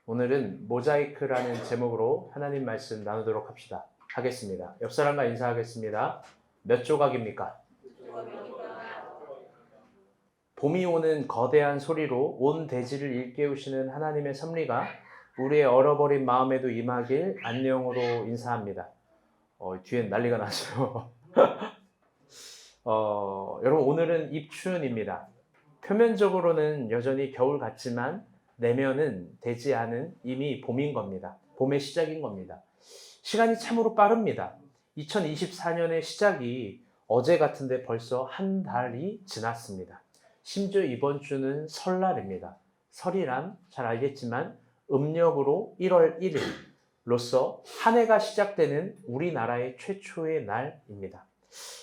오늘은 모자이크라는 제목으로 하나님 말씀 나누도록 하겠습니다. 옆 사람과 인사하겠습니다. 몇 조각입니까? 봄이 오는 거대한 소리로 온 대지를 일깨우시는 하나님의 섭리가 우리의 얼어버린 마음에도 임하길 안녕으로 인사합니다. 뒤엔 난리가 났어요. 여러분, 오늘은 입춘입니다. 표면적으로는 여전히 겨울 같지만 내면은 되지 않은 이미 봄인 겁니다. 봄의 시작인 겁니다. 시간이 참으로 빠릅니다. 2024년의 시작이 어제 같은데 벌써 한 달이 지났습니다. 심지어 이번 주는 설날입니다. 설이란 잘 알겠지만 음력으로 1월 1일로서 한 해가 시작되는 우리나라의 최초의 날입니다.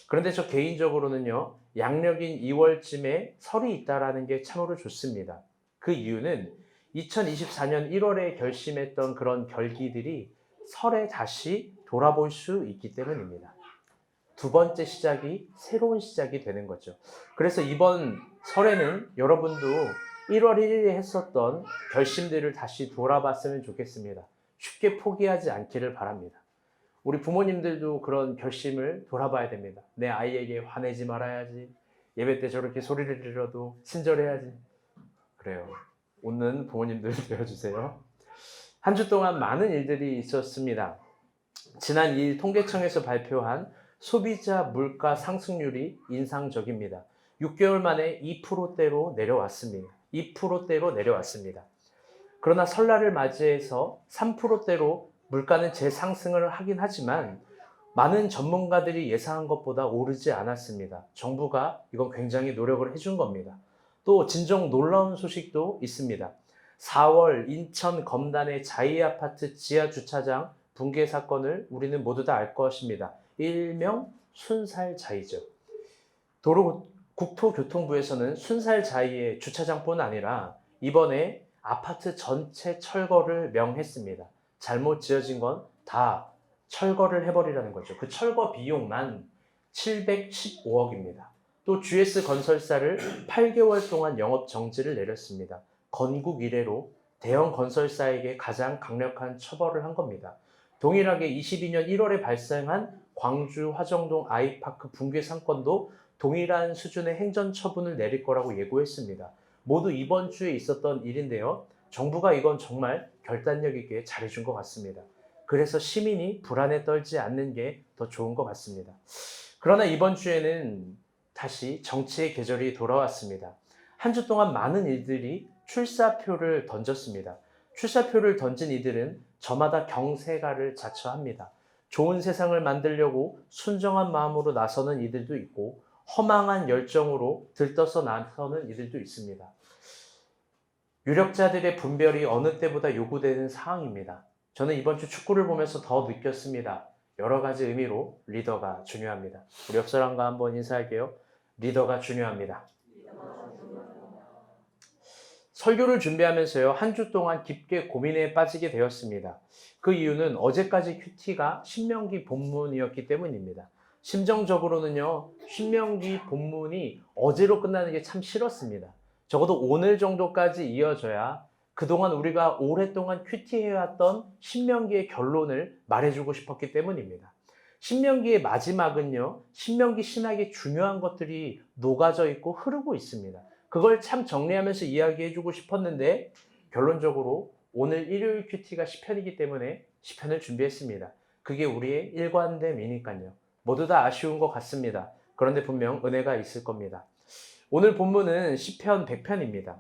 그런데 저 개인적으로는요, 양력인 2월쯤에 설이 있다는 게 참으로 좋습니다. 그 이유는 2024년 1월에 결심했던 그런 결기들이 설에 다시 돌아볼 수 있기 때문입니다. 두 번째 시작이 새로운 시작이 되는 거죠. 그래서 이번 설에는 여러분도 1월 1일에 했었던 결심들을 다시 돌아봤으면 좋겠습니다. 쉽게 포기하지 않기를 바랍니다. 우리 부모님들도 그런 결심을 돌아봐야 됩니다. 내 아이에게 화내지 말아야지. 예배 때 저렇게 소리를 질러도 친절해야지. 그래요. 웃는 부모님들 되어주세요. 한 주 동안 많은 일들이 있었습니다. 지난 2일 통계청에서 발표한 소비자 물가 상승률이 인상적입니다. 6개월 만에 2%대로 내려왔습니다. 2%대로 내려왔습니다. 그러나 설날을 맞이해서 3%대로 물가는 재상승을 하긴 하지만 많은 전문가들이 예상한 것보다 오르지 않았습니다. 정부가 이건 굉장히 노력을 해준 겁니다. 또 진정 놀라운 소식도 있습니다. 4월 인천 검단의 자이아파트 지하주차장 붕괴 사건을 우리는 모두 다 알 것입니다. 일명 순살자이죠. 국토교통부에서는 순살자이의 주차장뿐 아니라 이번에 아파트 전체 철거를 명했습니다. 잘못 지어진 건 다 철거를 해버리라는 거죠. 그 철거 비용만 715억입니다. 또 GS 건설사를 8개월 동안 영업 정지를 내렸습니다. 건국 이래로 대형 건설사에게 가장 강력한 처벌을 한 겁니다. 동일하게 22년 1월에 발생한 광주 화정동 아이파크 붕괴 사건도 동일한 수준의 행정처분을 내릴 거라고 예고했습니다. 모두 이번 주에 있었던 일인데요. 정부가 이건 정말 결단력 있게 잘해준 것 같습니다. 그래서 시민이 불안에 떨지 않는 게 더 좋은 것 같습니다. 그러나 이번 주에는 다시 정치의 계절이 돌아왔습니다. 한 주 동안 많은 일들이 출사표를 던졌습니다. 출사표를 던진 이들은 저마다 경세가를 자처합니다. 좋은 세상을 만들려고 순정한 마음으로 나서는 이들도 있고 허망한 열정으로 들떠서 나서는 이들도 있습니다. 유력자들의 분별이 어느 때보다 요구되는 상황입니다. 저는 이번 주 축구를 보면서 더 느꼈습니다. 여러 가지 의미로 리더가 중요합니다. 우리 옆 사람과 한번 인사할게요. 리더가 중요합니다. 설교를 준비하면서요, 한 주 동안 깊게 고민에 빠지게 되었습니다. 그 이유는 어제까지 큐티가 신명기 본문이었기 때문입니다. 심정적으로는요, 신명기 본문이 어제로 끝나는 게 참 싫었습니다. 적어도 오늘 정도까지 이어져야 그동안 우리가 오랫동안 큐티해왔던 신명기의 결론을 말해주고 싶었기 때문입니다. 신명기의 마지막은요, 신명기 신학의 중요한 것들이 녹아져 있고 흐르고 있습니다. 그걸 참 정리하면서 이야기해주고 싶었는데 결론적으로 오늘 일요일 큐티가 시편이기 때문에 시편을 준비했습니다. 그게 우리의 일관됨이니까요. 모두 다 아쉬운 것 같습니다. 그런데 분명 은혜가 있을 겁니다. 오늘 본문은 시편 100편입니다.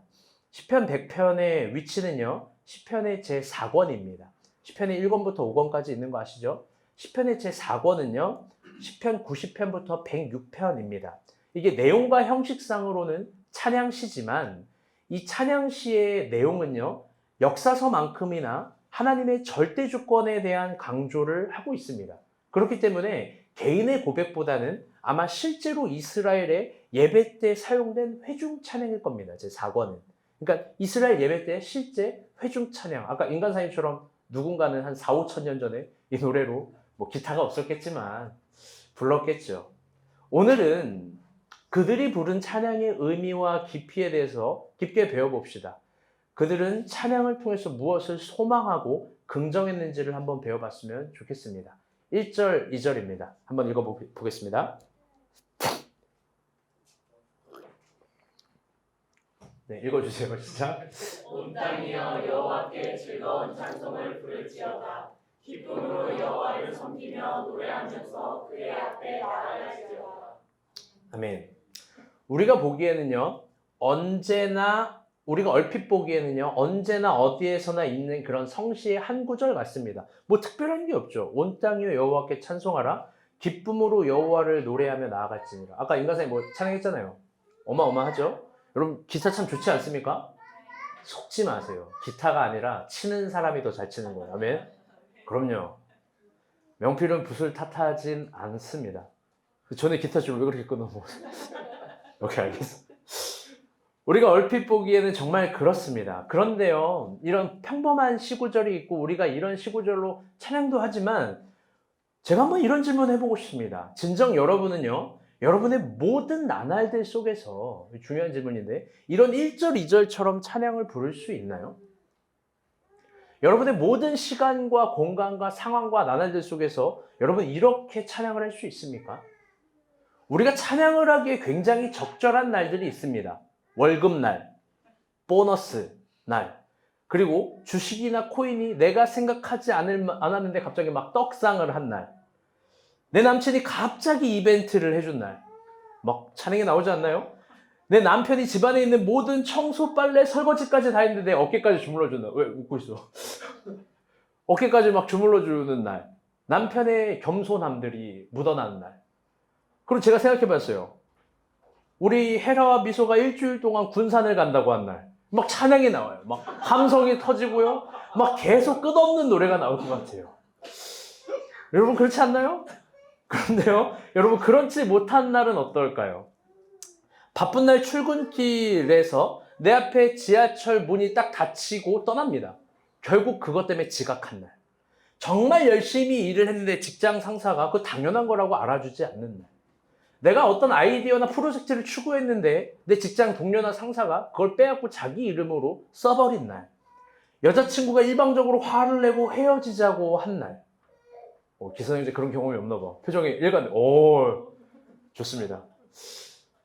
시편 100편의 위치는요, 시편의 제4권입니다. 시편의 1권부터 5권까지 있는 거 아시죠? 시편의 제4권은요, 시편 90편부터 106편입니다. 이게 내용과 형식상으로는 찬양시지만 이 찬양시의 내용은요, 역사서만큼이나 하나님의 절대주권에 대한 강조를 하고 있습니다. 그렇기 때문에 개인의 고백보다는 아마 실제로 이스라엘의 예배 때 사용된 회중 찬양일 겁니다. 제4권은. 그러니까 이스라엘 예배 때 실제 회중 찬양. 아까 인간사님처럼 누군가는 한 4, 5천 년 전에 이 노래로 뭐 기타가 없었겠지만 불렀겠죠. 오늘은 그들이 부른 찬양의 의미와 깊이에 대해서 깊게 배워봅시다. 그들은 찬양을 통해서 무엇을 소망하고 긍정했는지를 한번 배워봤으면 좋겠습니다. 1절, 2절입니다. 한번 읽어보겠습니다. 네, 읽어주세요. 시작. 온 땅이여 여호와께 즐거운 찬송을 부를지어다. 기쁨으로 여호와를 섬기며 노래하면서 그의 앞에 나아갈지어다. 아멘. 우리가 보기에는요, 우리가 얼핏 보기에는요, 언제나 어디에서나 있는 그런 성시의 한 구절 같습니다. 뭐 특별한 게 없죠. 온 땅이여 여호와께 찬송하라. 기쁨으로 여호와를 노래하며 나아갈지니라. 아까 인간사에 뭐 찬양했잖아요. 어마어마하죠? 여러분, 기타 참 좋지 않습니까? 속지 마세요. 기타가 아니라 치는 사람이 더 잘 치는 거예요. 아멘? 그럼요. 명필은 붓을 탓하진 않습니다. 전에 기타 줄 왜 그렇게 끊어먹었어요? 오케이, 알겠어. 우리가 얼핏 보기에는 정말 그렇습니다. 그런데요, 이런 평범한 시구절이 있고 우리가 이런 시구절로 찬양도 하지만 제가 한번 이런 질문 해보고 싶습니다. 진정 여러분은요, 여러분의 모든 나날들 속에서, 중요한 질문인데, 이런 1절, 2절처럼 찬양을 부를 수 있나요? 여러분의 모든 시간과 공간과 상황과 나날들 속에서 여러분 이렇게 찬양을 할 수 있습니까? 우리가 찬양을 하기에 굉장히 적절한 날들이 있습니다. 월급날, 보너스 날, 그리고 주식이나 코인이 내가 생각하지 않았는데 갑자기 막 떡상을 한 날, 내 남친이 갑자기 이벤트를 해준 날, 막 찬양이 나오지 않나요? 내 남편이 집안에 있는 모든 청소, 빨래, 설거지까지 다 했는데 내 어깨까지 주물러주는 날. 왜 웃고 있어? 어깨까지 막 주물러주는 날, 남편의 겸손함들이 묻어나는 날. 그리고 제가 생각해봤어요. 우리 헤라와 미소가 일주일 동안 군산을 간다고 한 날, 막 찬양이 나와요. 막 함성이 터지고요. 막 계속 끝없는 노래가 나올 것 같아요. 여러분 그렇지 않나요? 그런데요, 여러분 그렇지 못한 날은 어떨까요? 바쁜 날 출근길에서 내 앞에 지하철 문이 딱 닫히고 떠납니다. 결국 그것 때문에 지각한 날. 정말 열심히 일을 했는데 직장 상사가 그거 당연한 거라고 알아주지 않는 날. 내가 어떤 아이디어나 프로젝트를 추구했는데 내 직장 동료나 상사가 그걸 빼앗고 자기 이름으로 써버린 날. 여자친구가 일방적으로 화를 내고 헤어지자고 한 날. 기사님 이제 그런 경험이 없나 봐. 표정이 일관돼. 오, 좋습니다.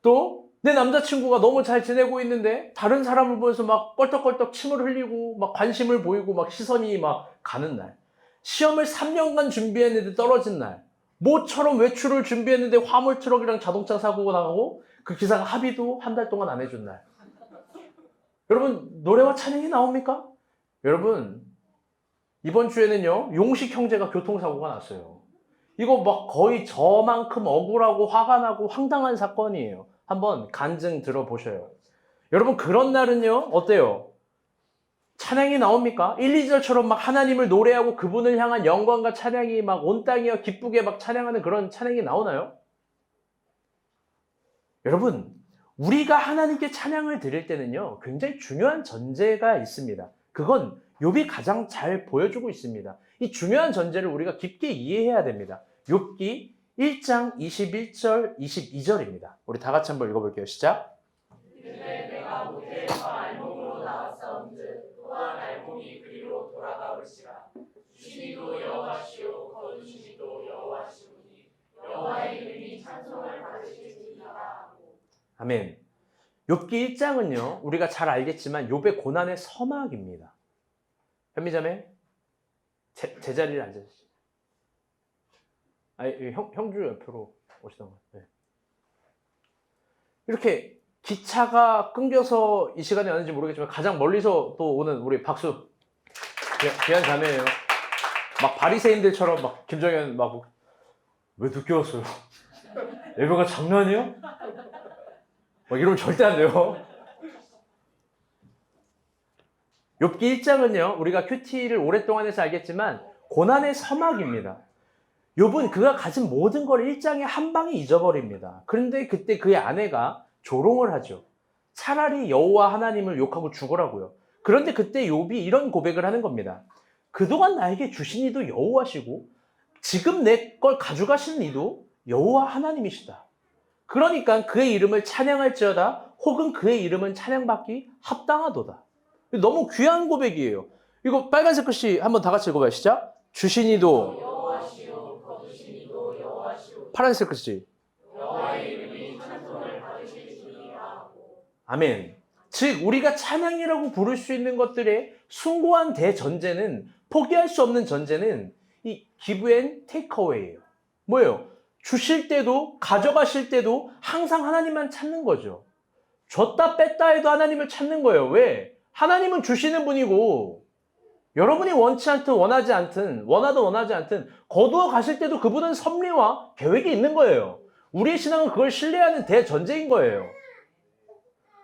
또 내 남자친구가 너무 잘 지내고 있는데 다른 사람을 보면서 막 껄떡껄떡 침을 흘리고 막 관심을 보이고 막 시선이 막 가는 날. 시험을 3년간 준비했는데 떨어진 날. 모처럼 외출을 준비했는데 화물 트럭이랑 자동차 사고가 나고 그 기사가 합의도 한 달 동안 안 해준 날. 여러분 노래와 찬양이 나옵니까? 여러분 이번 주에는요, 용식 형제가 교통사고가 났어요. 이거 막 거의 저만큼 억울하고 화가 나고 황당한 사건이에요. 한번 간증 들어보셔요. 여러분 그런 날은요, 어때요? 찬양이 나옵니까? 1, 2절처럼 막 하나님을 노래하고 그분을 향한 영광과 찬양이 막 온 땅이여 기쁘게 막 찬양하는 그런 찬양이 나오나요? 여러분, 우리가 하나님께 찬양을 드릴 때는요, 굉장히 중요한 전제가 있습니다. 그건 욥이 가장 잘 보여주고 있습니다. 이 중요한 전제를 우리가 깊게 이해해야 됩니다. 욥기 1장 21절, 22절입니다. 우리 다 같이 한번 읽어볼게요. 시작. 이르되 내가 모태에서 알몸으로 나왔사온즉 또한 알몸이 그리로 돌아가올시라. 주시니도 여호와시오 거두시니도 여호와시오니 여호와의 이름이 찬송을 받으실지니라. 아멘. 욥기 1장은요, 우리가 잘 알겠지만 욥의 고난의 서막입니다. 현미자매, 제자리를 앉으시죠. 형주 옆으로 오시던가. 네. 이렇게 기차가 끊겨서 이 시간에 왔는지 모르겠지만 가장 멀리서 또 오는 우리 박수. 귀한 자매예요. 막 바리새인들처럼 막 김정현 막 왜 늦게 왔어요? 예배가 장난이야? 막 이러면 절대 안 돼요. 욥기 1장은요, 우리가 큐티를 오랫동안 해서 알겠지만 고난의 서막입니다. 욥은 그가 가진 모든 걸 1장에 한 방에 잊어버립니다. 그런데 그때 그의 아내가 조롱을 하죠. 차라리 여호와 하나님을 욕하고 죽으라고요. 그런데 그때 욥이 이런 고백을 하는 겁니다. 그동안 나에게 주신 이도 여호와시고 지금 내 걸 가져가시는 이도 여호와 하나님이시다. 그러니까 그의 이름을 찬양할지어다 혹은 그의 이름은 찬양받기 합당하도다. 너무 귀한 고백이에요. 이거 빨간색 글씨 한번 다 같이 읽어봐요. 시작. 주시니도 여호와시오 거두시니도 여호와시오 파란색 글씨. 여호와의 이름이 찬송을 받으실 줄이라. 아멘. 즉 우리가 찬양이라고 부를 수 있는 것들의 숭고한 대전제는, 포기할 수 없는 전제는 이 give and take away예요. 뭐예요? 주실 때도 가져가실 때도 항상 하나님만 찾는 거죠. 줬다 뺐다 해도 하나님을 찾는 거예요. 왜? 하나님은 주시는 분이고 여러분이 원치 않든 원하지 않든 원하든 원하지 않든 거두어 가실 때도 그분은 섭리와 계획이 있는 거예요. 우리의 신앙은 그걸 신뢰하는 대전제인 거예요.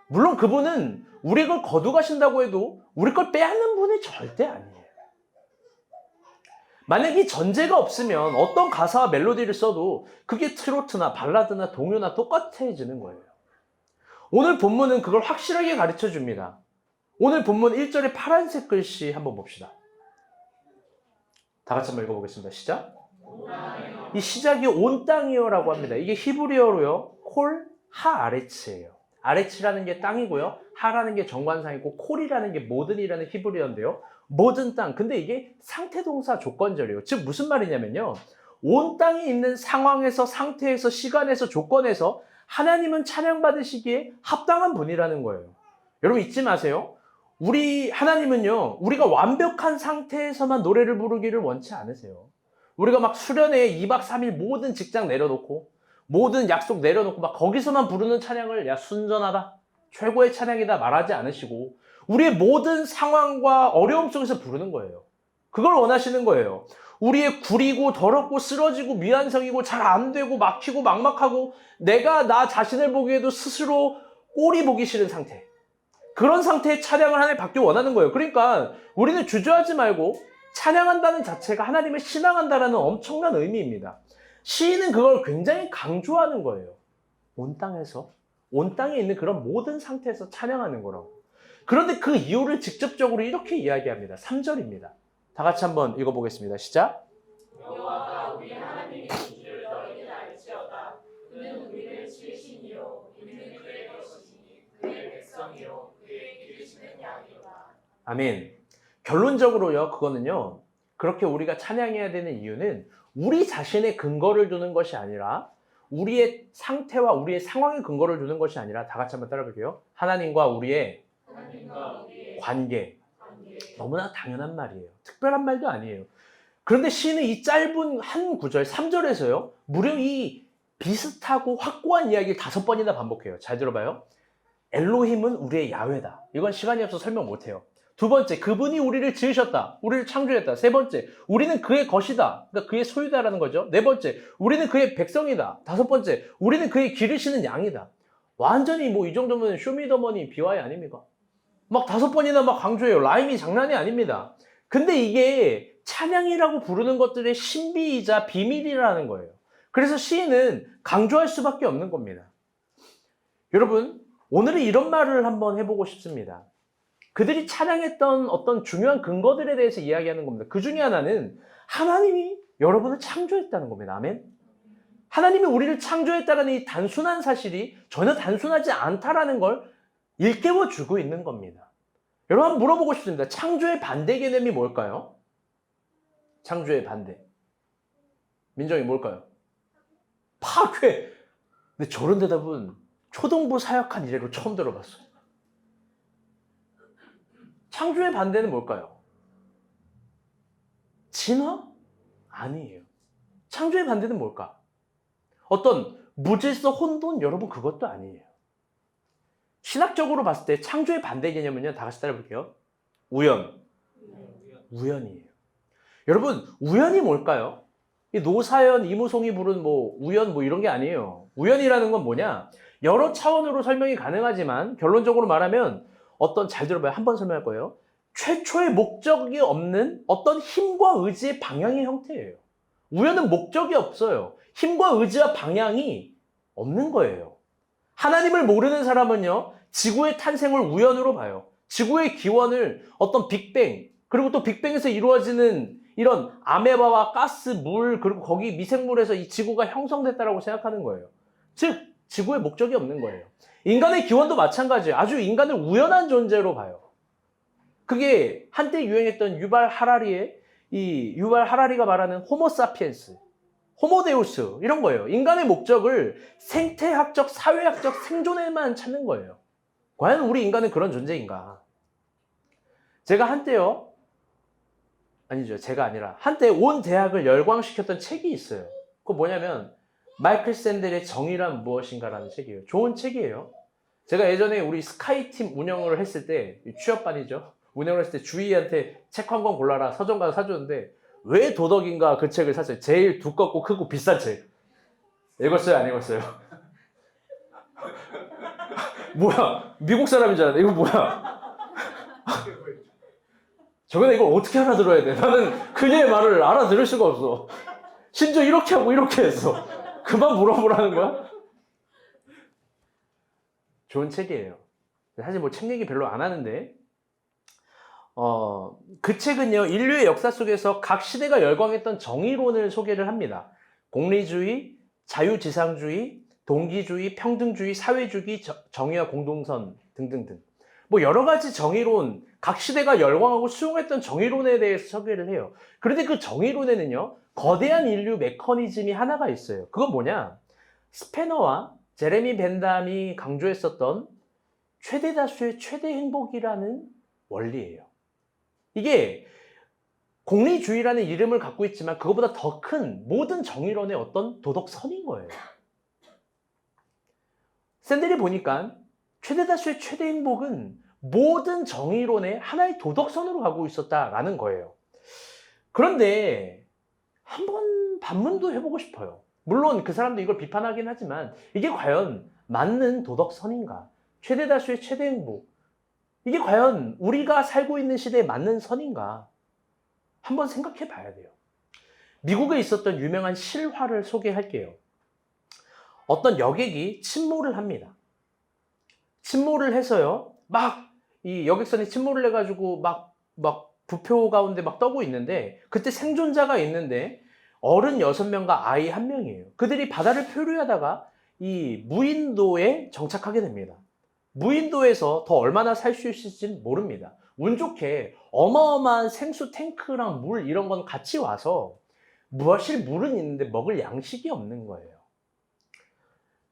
물론 그분은 우리 걸 거두 가신다고 해도 우리 걸 빼앗는 분이 절대 아니에요. 만약 이 전제가 없으면 어떤 가사와 멜로디를 써도 그게 트로트나 발라드나 동요나 똑같아지는 거예요. 오늘 본문은 그걸 확실하게 가르쳐 줍니다. 오늘 본문 1절의 파란색 글씨 한번 봅시다. 다 같이 한번 읽어보겠습니다. 시작. 이 시작이 온 땅이요라고 합니다. 이게 히브리어로요. 콜 하아레츠예요. 아레츠라는 게 땅이고요. 하라는 게 정관상이고 콜이라는 게 모든이라는 히브리어인데요. 모든 땅. 근데 이게 상태동사 조건절이에요. 즉 무슨 말이냐면요. 온 땅에 있는 상황에서, 상태에서, 시간에서, 조건에서 하나님은 찬양받으시기에 합당한 분이라는 거예요. 여러분 잊지 마세요. 우리 하나님은요. 우리가 완벽한 상태에서만 노래를 부르기를 원치 않으세요. 우리가 막 수련회에 2박 3일 모든 직장 내려놓고 모든 약속 내려놓고 막 거기서만 부르는 찬양을 야 순전하다, 최고의 찬양이다 말하지 않으시고 우리의 모든 상황과 어려움 속에서 부르는 거예요. 그걸 원하시는 거예요. 우리의 구리고 더럽고 쓰러지고 미완성이고 잘 안 되고 막히고 막막하고 내가 나 자신을 보기에도 스스로 꼴이 보기 싫은 상태, 그런 상태의 찬양을 하나님 받기 원하는 거예요. 그러니까 우리는 주저하지 말고 찬양한다는 자체가 하나님을 신앙한다는 엄청난 의미입니다. 시인은 그걸 굉장히 강조하는 거예요. 온 땅에서, 온 땅에 있는 그런 모든 상태에서 찬양하는 거라고. 그런데 그 이유를 직접적으로 이렇게 이야기합니다. 3절입니다. 다 같이 한번 읽어보겠습니다. 시작. 여호와가 우리 하나님의 진주를 너희는 알지어다. 그는 우리를 지으시니요 우리는 그의 것이니 그의 백성이요 그의 기르시는 양이로다. 아멘. 결론적으로요, 그거는요, 그렇게 우리가 찬양해야 되는 이유는 우리 자신의 근거를 두는 것이 아니라 우리의 상태와 우리의 상황의 근거를 두는 것이 아니라 다 같이 한번 따라볼게요. 하나님과 우리의 관계. 너무나 당연한 말이에요. 특별한 말도 아니에요. 그런데 시인은 이 짧은 한 구절 3절에서요 무려 이 비슷하고 확고한 이야기를 5번이나 반복해요. 잘 들어봐요. 엘로힘은 우리의 야훼다. 이건 시간이 없어서 설명 못해요. 두 번째, 그분이 우리를 지으셨다. 우리를 창조했다. 세 번째, 우리는 그의 것이다. 그러니까 그의 소유다라는 거죠. 네 번째, 우리는 그의 백성이다. 다섯 번째, 우리는 그의 기르시는 양이다. 완전히 뭐 이 정도면 쇼미더머니 비와이 아닙니까? 막 5번이나 막 강조해요. 라임이 장난이 아닙니다. 근데 이게 찬양이라고 부르는 것들의 신비이자 비밀이라는 거예요. 그래서 시인은 강조할 수밖에 없는 겁니다. 여러분, 오늘은 이런 말을 한번 해보고 싶습니다. 그들이 찬양했던 어떤 중요한 근거들에 대해서 이야기하는 겁니다. 그 중에 하나는 하나님이 여러분을 창조했다는 겁니다. 아멘. 하나님이 우리를 창조했다는 이 단순한 사실이 전혀 단순하지 않다라는 걸 일깨워주고 있는 겁니다. 여러분 한번 물어보고 싶습니다. 창조의 반대 개념이 뭘까요? 창조의 반대. 민정이 뭘까요? 파괴. 근데 저런 대답은 초등부 사역한 이래로 처음 들어봤어요. 창조의 반대는 뭘까요? 진화? 아니에요. 창조의 반대는 뭘까? 어떤 무질서 혼돈? 여러분 그것도 아니에요. 신학적으로 봤을 때 창조의 반대 개념은요. 다 같이 따라볼게요. 우연. 우연이에요. 여러분 우연이 뭘까요? 이 노사연, 이무송이 부른 뭐 우연 뭐 이런 게 아니에요. 우연이라는 건 뭐냐? 여러 차원으로 설명이 가능하지만 결론적으로 말하면 어떤, 잘 들어봐요. 한번 설명할 거예요. 최초의 목적이 없는 어떤 힘과 의지의 방향의 형태예요. 우연은 목적이 없어요. 힘과 의지와 방향이 없는 거예요. 하나님을 모르는 사람은요, 지구의 탄생을 우연으로 봐요. 지구의 기원을 어떤 빅뱅, 그리고 또 빅뱅에서 이루어지는 이런 아메바와 가스, 물, 그리고 거기 미생물에서 이 지구가 형성됐다라고 생각하는 거예요. 즉, 지구의 목적이 없는 거예요. 인간의 기원도 마찬가지예요. 아주 인간을 우연한 존재로 봐요. 그게 한때 유행했던 유발 하라리가 말하는 호모사피엔스, 호모데우스 이런 거예요. 인간의 목적을 생태학적, 사회학적 생존에만 찾는 거예요. 과연 우리 인간은 그런 존재인가? 제가 한때요, 아니죠, 제가 아니라 한때 온 대학을 열광시켰던 책이 있어요. 그거 뭐냐면 마이클 샌델의 정의란 무엇인가라는 책이에요. 좋은 책이에요. 제가 예전에 우리 스카이팀 운영을 했을 때, 취업반이죠, 운영을 했을 때 주희한테 책 한 권 골라라 서점 가서 사줬는데 왜 도덕인가 그 책을 샀어요. 제일 두껍고 크고 비싼 책. 읽었어요, 안 읽었어요? 뭐야, 미국 사람인 줄 알았네. 이거 뭐야? 저거는 이걸 어떻게 알아들어야 돼? 나는 그녀의 말을 알아들을 수가 없어. 심지어 이렇게 하고 이렇게 했어. 그만 물어보라는 거야? 좋은 책이에요. 사실 뭐 책 얘기 별로 안 하는데, 그 책은요, 인류의 역사 속에서 각 시대가 열광했던 정의론을 소개를 합니다. 공리주의, 자유지상주의, 동기주의, 평등주의, 사회주의, 정의와 공동선 등등등. 뭐 여러 가지 정의론, 각 시대가 열광하고 수용했던 정의론에 대해서 소개를 해요. 그런데 그 정의론에는요, 거대한 인류 메커니즘이 하나가 있어요. 그건 뭐냐? 스페너와 제레미 벤담이 강조했었던 최대 다수의 최대 행복이라는 원리예요. 이게 공리주의라는 이름을 갖고 있지만 그것보다 더 큰 모든 정의론의 어떤 도덕선인 거예요. 샌델이 보니까 최대 다수의 최대 행복은 모든 정의론의 하나의 도덕선으로 가고 있었다라는 거예요. 그런데 한번 반문도 해보고 싶어요. 물론 그 사람도 이걸 비판하긴 하지만 이게 과연 맞는 도덕선인가? 최대 다수의 최대 행복. 이게 과연 우리가 살고 있는 시대에 맞는 선인가? 한번 생각해 봐야 돼요. 미국에 있었던 유명한 실화를 소개할게요. 어떤 여객이 침몰을 합니다. 침몰을 해서요, 이 여객선이 침몰을 해가지고 부표 가운데 떠고 있는데, 그때 생존자가 있는데 어른 6명과 아이 1명이에요. 그들이 바다를 표류하다가 이 무인도에 정착하게 됩니다. 무인도에서 더 얼마나 살 수 있을지는 모릅니다. 운 좋게 어마어마한 생수 탱크랑 물 이런 건 같이 와서 사실 물은 있는데 먹을 양식이 없는 거예요.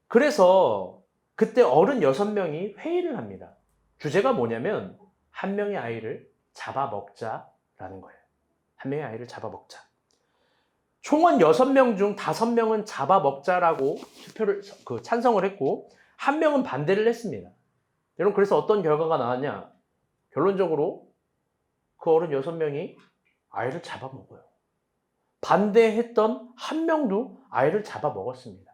그래서 그때 어른 6명이 회의를 합니다. 주제가 뭐냐면 한 명의 아이를 잡아먹자라는 거예요. 한 명의 아이를 잡아먹자. 총원 6명 중 5명은 잡아먹자라고 찬성을 했고, 1명은 반대를 했습니다. 여러분, 그래서 어떤 결과가 나왔냐? 결론적으로 그 어른 6명이 아이를 잡아먹어요. 반대했던 1명도 아이를 잡아먹었습니다.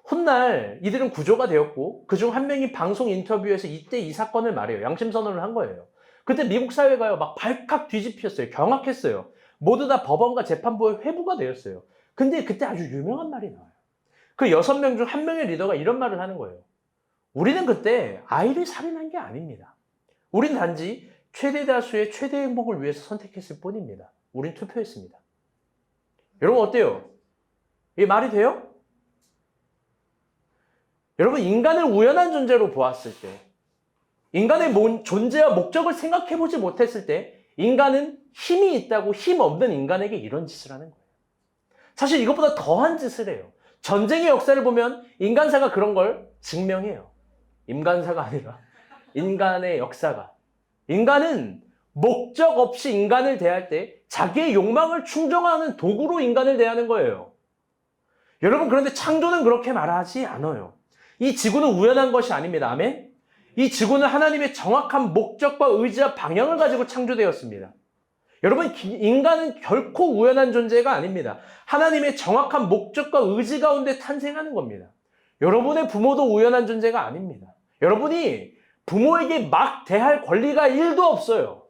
훗날 이들은 구조가 되었고, 그중 1명이 방송 인터뷰에서 이때 이 사건을 말해요. 양심선언을 한 거예요. 그때 미국 사회가요, 발칵 뒤집혔어요. 경악했어요. 모두 다 법원과 재판부의 회부가 되었어요. 근데 그때 아주 유명한 말이 나와요. 그 6명 중 1명의 리더가 이런 말을 하는 거예요. 우리는 그때 아이를 살인한 게 아닙니다. 우린 단지 최대 다수의 최대 행복을 위해서 선택했을 뿐입니다. 우린 투표했습니다. 여러분 어때요? 이게 말이 돼요? 여러분, 인간을 우연한 존재로 보았을 때, 인간의 존재와 목적을 생각해보지 못했을 때, 인간은 힘이 있다고 힘 없는 인간에게 이런 짓을 하는 거예요. 사실 이것보다 더한 짓을 해요. 전쟁의 역사를 보면 인간사가 그런 걸 증명해요. 인간사가 아니라 인간의 역사가. 인간은 목적 없이 인간을 대할 때 자기의 욕망을 충족하는 도구로 인간을 대하는 거예요. 여러분, 그런데 창조는 그렇게 말하지 않아요. 이 지구는 우연한 것이 아닙니다. 아멘? 이 지구는 하나님의 정확한 목적과 의지와 방향을 가지고 창조되었습니다. 여러분, 인간은 결코 우연한 존재가 아닙니다. 하나님의 정확한 목적과 의지 가운데 탄생하는 겁니다. 여러분의 부모도 우연한 존재가 아닙니다. 여러분이 부모에게 막 대할 권리가 1도 없어요.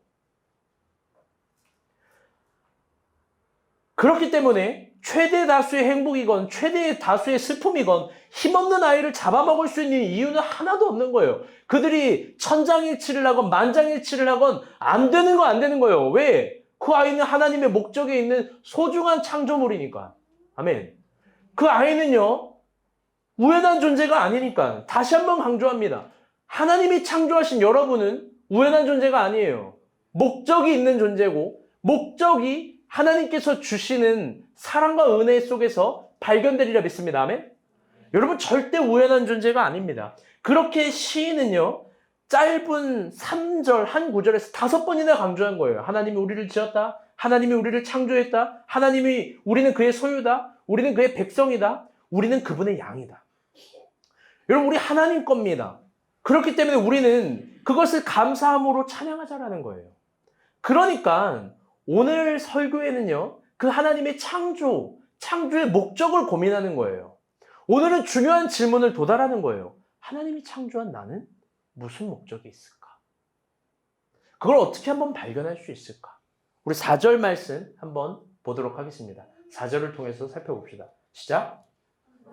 그렇기 때문에 최대 다수의 행복이건 최대 다수의 슬픔이건 힘없는 아이를 잡아먹을 수 있는 이유는 하나도 없는 거예요. 그들이 천장일치를 하건 만장일치를 하건 안 되는 거 안 되는 거예요. 왜? 그 아이는 하나님의 목적에 있는 소중한 창조물이니까. 아멘. 그 아이는요, 우연한 존재가 아니니까. 다시 한번 강조합니다. 하나님이 창조하신 여러분은 우연한 존재가 아니에요. 목적이 있는 존재고 목적이 하나님께서 주시는 사랑과 은혜 속에서 발견되리라 믿습니다. 아멘? 여러분 절대 우연한 존재가 아닙니다. 그렇게 시인은요. 짧은 3절 한 구절에서 5번이나 강조한 거예요. 하나님이 우리를 지었다. 하나님이 우리를 창조했다. 하나님이 우리는 그의 소유다. 우리는 그의 백성이다. 우리는 그분의 양이다. 여러분 우리 하나님 겁니다. 그렇기 때문에 우리는 그것을 감사함으로 찬양하자라는 거예요. 그러니까 오늘 설교에는요. 그 하나님의 창조의 목적을 고민하는 거예요. 오늘은 중요한 질문을 도달하는 거예요. 하나님이 창조한 나는 무슨 목적이 있을까? 그걸 어떻게 한번 발견할 수 있을까? 우리 4절 말씀 한번 보도록 하겠습니다. 4절을 통해서 살펴봅시다. 시작!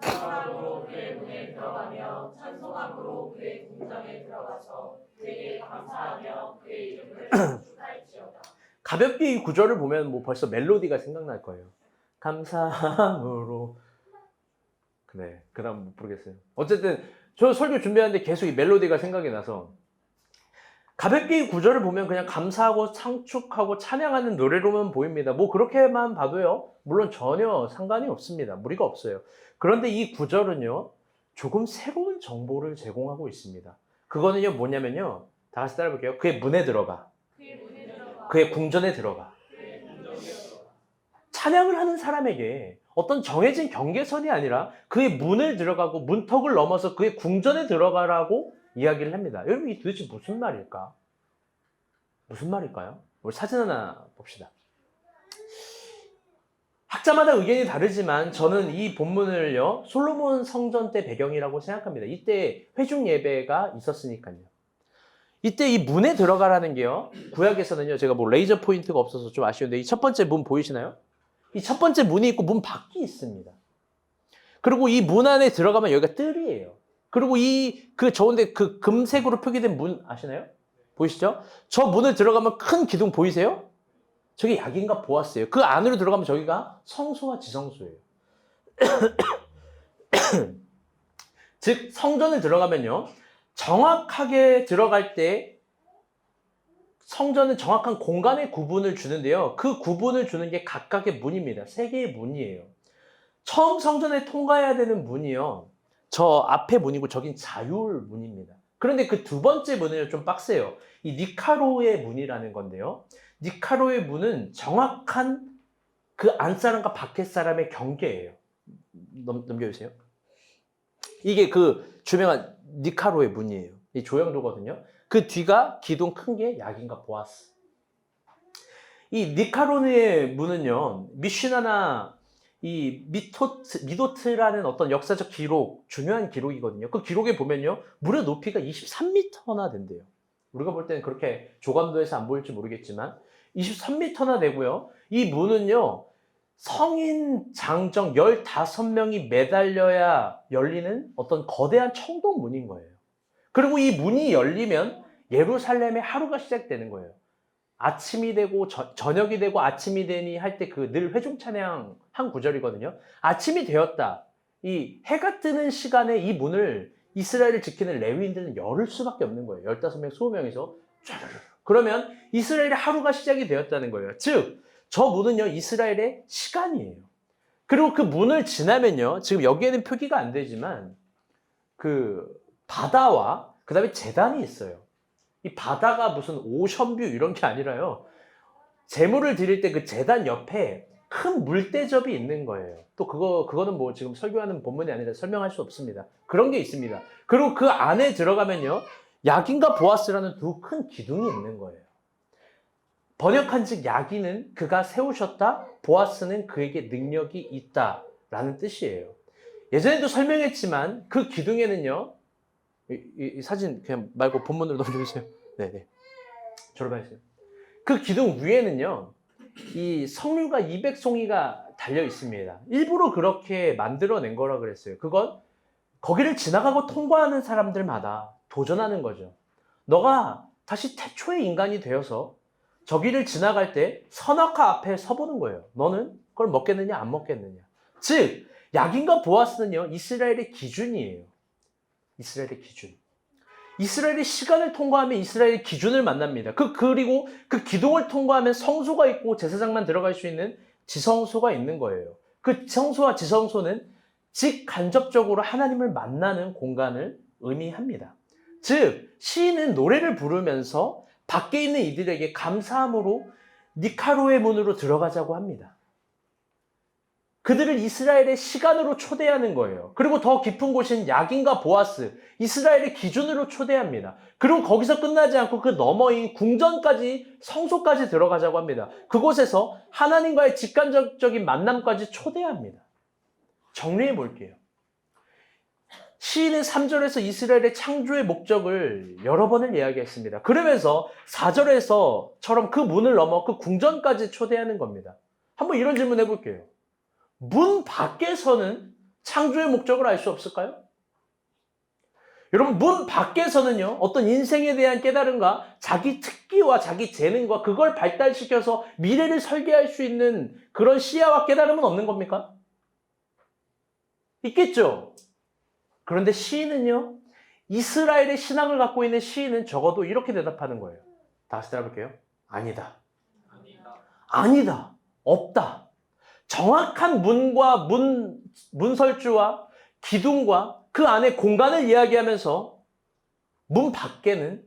감사함으로 그의 문에 들어가며 찬송함으로 그의 궁정에 들어가서 그에게 감사하며 그의 이름을 축하할지어다. 가볍게 이 구절을 보면 뭐 벌써 멜로디가 생각날 거예요. 감사함으로. 네, 그 다음 못 부르겠어요. 어쨌든 저 설교 준비하는데 계속 이 멜로디가 생각이 나서 가볍게 이 구절을 보면 그냥 감사하고 상축하고 찬양하는 노래로만 보입니다. 뭐 그렇게만 봐도요. 물론 전혀 상관이 없습니다. 무리가 없어요. 그런데 이 구절은요. 조금 새로운 정보를 제공하고 있습니다. 그거는요 뭐냐면요. 다 같이 따라 볼게요. 그의 문에 들어가. 그의 궁전에 들어가. 찬양을 하는 사람에게 어떤 정해진 경계선이 아니라 그의 문을 들어가고 문턱을 넘어서 그의 궁전에 들어가라고 이야기를 합니다. 여러분 이게 도대체 무슨 말일까? 무슨 말일까요? 우리 사진 하나 봅시다. 학자마다 의견이 다르지만 저는 이 본문을요 솔로몬 성전 때 배경이라고 생각합니다. 이때 회중 예배가 있었으니까요. 이때 이 문에 들어가라는 게요 구약에서는요 제가 뭐 레이저 포인트가 없어서 좀 아쉬운데 이 첫 번째 문 보이시나요? 이 첫 번째 문이 있고 문 밖이 있습니다. 그리고 이 문 안에 들어가면 여기가 뜰이에요. 그리고 좋은데 그 금색으로 표기된 문 아시나요? 보이시죠? 저 문을 들어가면 큰 기둥 보이세요? 저게 야긴과 보아스예요. 그 안으로 들어가면 저기가 성소와 지성소예요. 즉 성전을 들어가면요. 정확하게 들어갈 때 성전은 정확한 공간의 구분을 주는데요. 그 구분을 주는 게 각각의 문입니다. 3개의 문이에요. 처음 성전에 통과해야 되는 문이요. 저 앞에 문이고 저긴 자율 문입니다. 그런데 그 두 번째 문은 좀 빡세요. 이 니카로의 문이라는 건데요. 니카로의 문은 정확한 그 안사람과 밖에사람의 경계예요. 넘겨주세요. 이게 그 유명한 니카로의 문이에요. 이 조형도거든요. 그 뒤가 기둥 큰 게 야긴과 보아스. 이 니카로의 문은요. 미슈나나 이 미도트라는 어떤 역사적 기록, 중요한 기록이거든요. 그 기록에 보면요. 무려 높이가 23m나 된대요. 우리가 볼 때는 그렇게 조감도에서 안 보일지 모르겠지만 23m나 되고요. 이 문은요. 성인 장정 15명이 매달려야 열리는 어떤 거대한 청동문인 거예요. 그리고 이 문이 열리면 예루살렘의 하루가 시작되는 거예요. 아침이 되고 저녁이 되고 아침이 되니 할 때 그 늘 회중 찬양 한 구절이거든요. 아침이 되었다. 이 해가 뜨는 시간에 이 문을 이스라엘을 지키는 레위인들은 열을 수밖에 없는 거예요. 15명, 20명이서 그러면 이스라엘의 하루가 시작이 되었다는 거예요. 즉, 저 문은요 이스라엘의 시간이에요. 그리고 그 문을 지나면요 지금 여기에는 표기가 안 되지만 그 바다와 그 다음에 제단이 있어요. 이 바다가 무슨 오션뷰 이런 게 아니라요. 제물을 드릴 때 그 제단 옆에 큰 물대접이 있는 거예요. 또 그거는 뭐 지금 설교하는 본문이 아니라 설명할 수 없습니다. 그런 게 있습니다. 그리고 그 안에 들어가면요. 야긴과 보아스라는 두 큰 기둥이 있는 거예요. 번역한즉 야긴은 그가 세우셨다. 보아스는 그에게 능력이 있다라는 뜻이에요. 예전에도 설명했지만 그 기둥에는요. 이 사진 그냥 말고 본문으로 넘겨주세요. 네네. 졸업하세요. 그 기둥 위에는요, 이 석류가 200송이가 달려 있습니다. 일부러 그렇게 만들어낸 거라 그랬어요. 그건 거기를 지나가고 통과하는 사람들마다 도전하는 거죠. 너가 다시 태초의 인간이 되어서 저기를 지나갈 때 선악과 앞에 서보는 거예요. 너는 그걸 먹겠느냐, 안 먹겠느냐. 즉, 야긴과 보아스는요, 이스라엘의 기준이에요. 이스라엘의 기준. 이스라엘의 시간을 통과하면 이스라엘의 기준을 만납니다. 그리고 그 기둥을 통과하면 성소가 있고 제사장만 들어갈 수 있는 지성소가 있는 거예요. 그 성소와 지성소는 직간접적으로 하나님을 만나는 공간을 의미합니다. 즉, 시인은 노래를 부르면서 밖에 있는 이들에게 감사함으로 니카로의 문으로 들어가자고 합니다. 그들을 이스라엘의 시간으로 초대하는 거예요. 그리고 더 깊은 곳인 야긴과 보아스, 이스라엘의 기준으로 초대합니다. 그리고 거기서 끝나지 않고 그 너머인 궁전까지, 성소까지 들어가자고 합니다. 그곳에서 하나님과의 직간접적인 만남까지 초대합니다. 정리해 볼게요. 시인은 3절에서 이스라엘의 창조의 목적을 여러 번을 이야기했습니다. 그러면서 4절에서처럼 그 문을 넘어 그 궁전까지 초대하는 겁니다. 한번 이런 질문 해볼게요. 문 밖에서는 창조의 목적을 알 수 없을까요? 여러분, 문 밖에서는요, 어떤 인생에 대한 깨달음과 자기 특기와 자기 재능과 그걸 발달시켜서 미래를 설계할 수 있는 그런 시야와 깨달음은 없는 겁니까? 있겠죠? 그런데 시인은요, 이스라엘의 신앙을 갖고 있는 시인은 적어도 이렇게 대답하는 거예요. 다시 따라볼게요. 아니다. 아니다. 없다. 정확한 문과 문설주와 기둥과 그 안에 공간을 이야기하면서 문 밖에는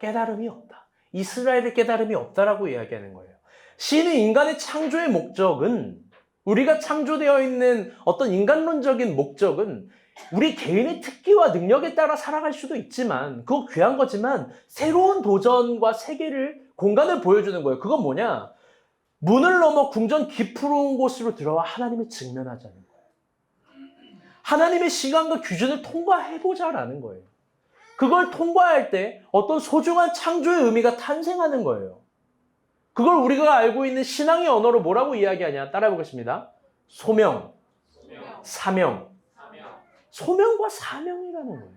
깨달음이 없다. 이스라엘의 깨달음이 없다라고 이야기하는 거예요. 시인은 인간의 창조의 목적은, 우리가 창조되어 있는 어떤 인간론적인 목적은 우리 개인의 특기와 능력에 따라 살아갈 수도 있지만, 그거 귀한 거지만 새로운 도전과 세계를, 공간을 보여주는 거예요. 그건 뭐냐? 문을 넘어 궁전 깊은 곳으로 들어와 하나님을 직면하자는 거예요. 하나님의 시간과 기준을 통과해보자라는 거예요. 그걸 통과할 때 어떤 소중한 창조의 의미가 탄생하는 거예요. 그걸 우리가 알고 있는 신앙의 언어로 뭐라고 이야기하냐? 따라해보겠습니다. 소명, 사명. 소명과 사명이라는 거예요.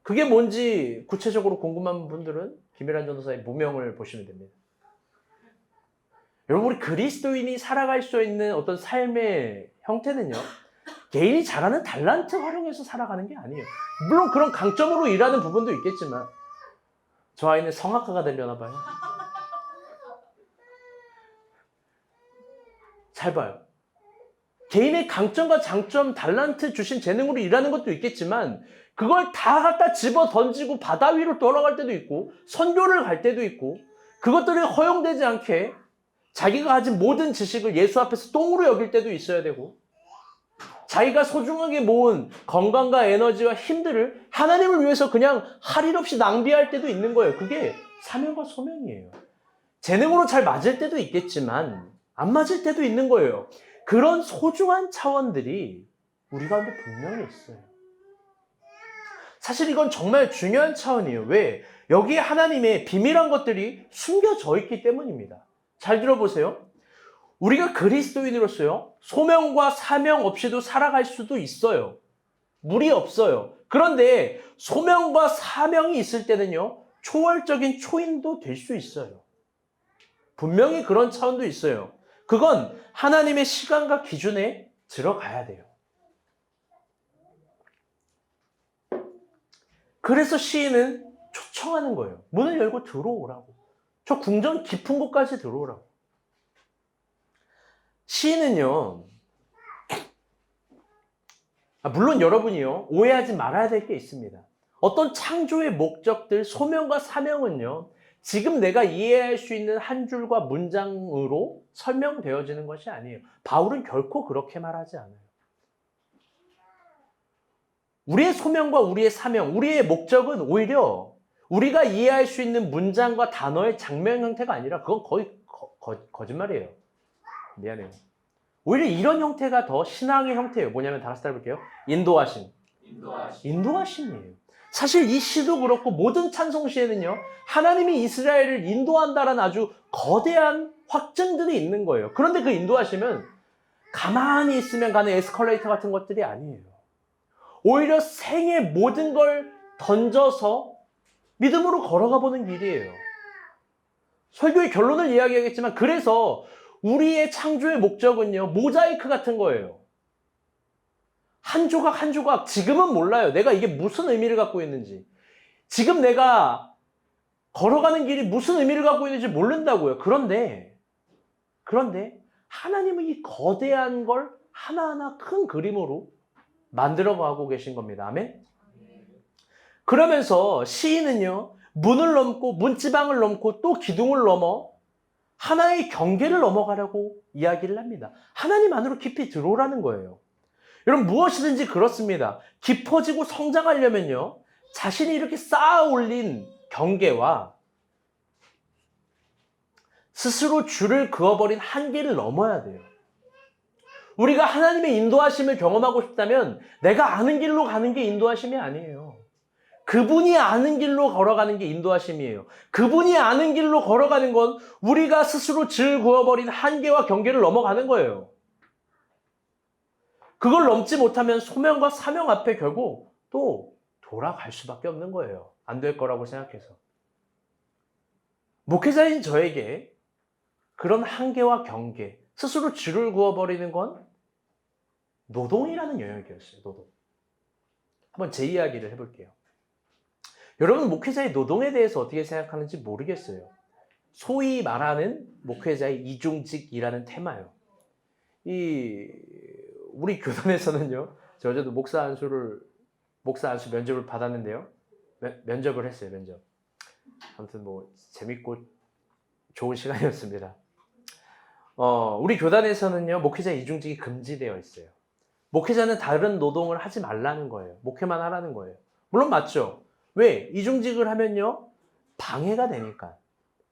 그게 뭔지 구체적으로 궁금한 분들은 김일환 전도사의 무명을 보시면 됩니다. 여러분, 우리 그리스도인이 살아갈 수 있는 어떤 삶의 형태는요, 개인이 잘하는 달란트 활용해서 살아가는 게 아니에요. 물론 그런 강점으로 일하는 부분도 있겠지만, 저 아이는 성악가가 되려나 봐요. 잘 봐요. 개인의 강점과 장점, 달란트 주신 재능으로 일하는 것도 있겠지만, 그걸 다 갖다 집어 던지고 바다 위로 돌아갈 때도 있고, 선교를 갈 때도 있고, 그것들이 허용되지 않게 자기가 가진 모든 지식을 예수 앞에서 똥으로 여길 때도 있어야 되고, 자기가 소중하게 모은 건강과 에너지와 힘들을 하나님을 위해서 그냥 할 일 없이 낭비할 때도 있는 거예요. 그게 사명과 소명이에요. 재능으로 잘 맞을 때도 있겠지만 안 맞을 때도 있는 거예요. 그런 소중한 차원들이 우리 가운데 분명히 있어요. 사실 이건 정말 중요한 차원이에요. 왜? 여기에 하나님의 비밀한 것들이 숨겨져 있기 때문입니다. 잘 들어보세요. 우리가 그리스도인으로서요, 소명과 사명 없이도 살아갈 수도 있어요. 무리 없어요. 그런데 소명과 사명이 있을 때는요, 초월적인 초인도 될 수 있어요. 분명히 그런 차원도 있어요. 그건 하나님의 시간과 기준에 들어가야 돼요. 그래서 시인은 초청하는 거예요. 문을 열고 들어오라고. 저 궁전 깊은 곳까지 들어오라고. 시인은요, 물론 여러분이요, 오해하지 말아야 될 게 있습니다. 어떤 창조의 목적들, 소명과 사명은요, 지금 내가 이해할 수 있는 한 줄과 문장으로 설명되어지는 것이 아니에요. 바울은 결코 그렇게 말하지 않아요. 우리의 소명과 우리의 사명, 우리의 목적은 오히려 우리가 이해할 수 있는 문장과 단어의 장면 형태가 아니라 그건 거의 거짓말이에요. 미안해요. 오히려 이런 형태가 더 신앙의 형태예요. 뭐냐면 다시 따라볼게요. 인도하심이에요. 사실 이 시도 그렇고 모든 찬송시에는요, 하나님이 이스라엘을 인도한다라는 아주 거대한 확증들이 있는 거예요. 그런데 그 인도하심은 가만히 있으면 가는 에스컬레이터 같은 것들이 아니에요. 오히려 생의 모든 걸 던져서 믿음으로 걸어가 보는 길이에요. 설교의 결론을 이야기하겠지만, 그래서 우리의 창조의 목적은요, 모자이크 같은 거예요. 한 조각 한 조각 지금은 몰라요. 내가 이게 무슨 의미를 갖고 있는지. 지금 내가 걸어가는 길이 무슨 의미를 갖고 있는지 모른다고요. 그런데 하나님은 이 거대한 걸 하나하나 큰 그림으로 만들어 가고 계신 겁니다. 아멘? 그러면서 시인은요, 문을 넘고 문지방을 넘고 또 기둥을 넘어 하나의 경계를 넘어가려고 이야기를 합니다. 하나님 안으로 깊이 들어오라는 거예요. 여러분, 무엇이든지 그렇습니다. 깊어지고 성장하려면요, 자신이 이렇게 쌓아 올린 경계와 스스로 줄을 그어버린 한계를 넘어야 돼요. 우리가 하나님의 인도하심을 경험하고 싶다면 내가 아는 길로 가는 게 인도하심이 아니에요. 그분이 아는 길로 걸어가는 게 인도하심이에요. 그분이 아는 길로 걸어가는 건 우리가 스스로 줄 그어버린 한계와 경계를 넘어가는 거예요. 그걸 넘지 못하면 소명과 사명 앞에 결국 또 돌아갈 수밖에 없는 거예요. 안 될 거라고 생각해서. 목회자인 저에게 그런 한계와 경계, 스스로 줄을 그어버리는 건 노동이라는 영역이었어요. 노동. 한번 제 이야기를 해볼게요. 여러분, 목회자의 노동에 대해서 어떻게 생각하는지 모르겠어요. 소위 말하는 목회자의 이중직이라는 테마요. 우리 교단에서는요, 저 어제도 목사 안수 면접을 받았는데요. 면접을 했어요, 면접. 아무튼 뭐 재밌고 좋은 시간이었습니다. 우리 교단에서는요, 목회자 이중직이 금지되어 있어요. 목회자는 다른 노동을 하지 말라는 거예요. 목회만 하라는 거예요. 물론 맞죠. 왜? 이중직을 하면요, 방해가 되니까.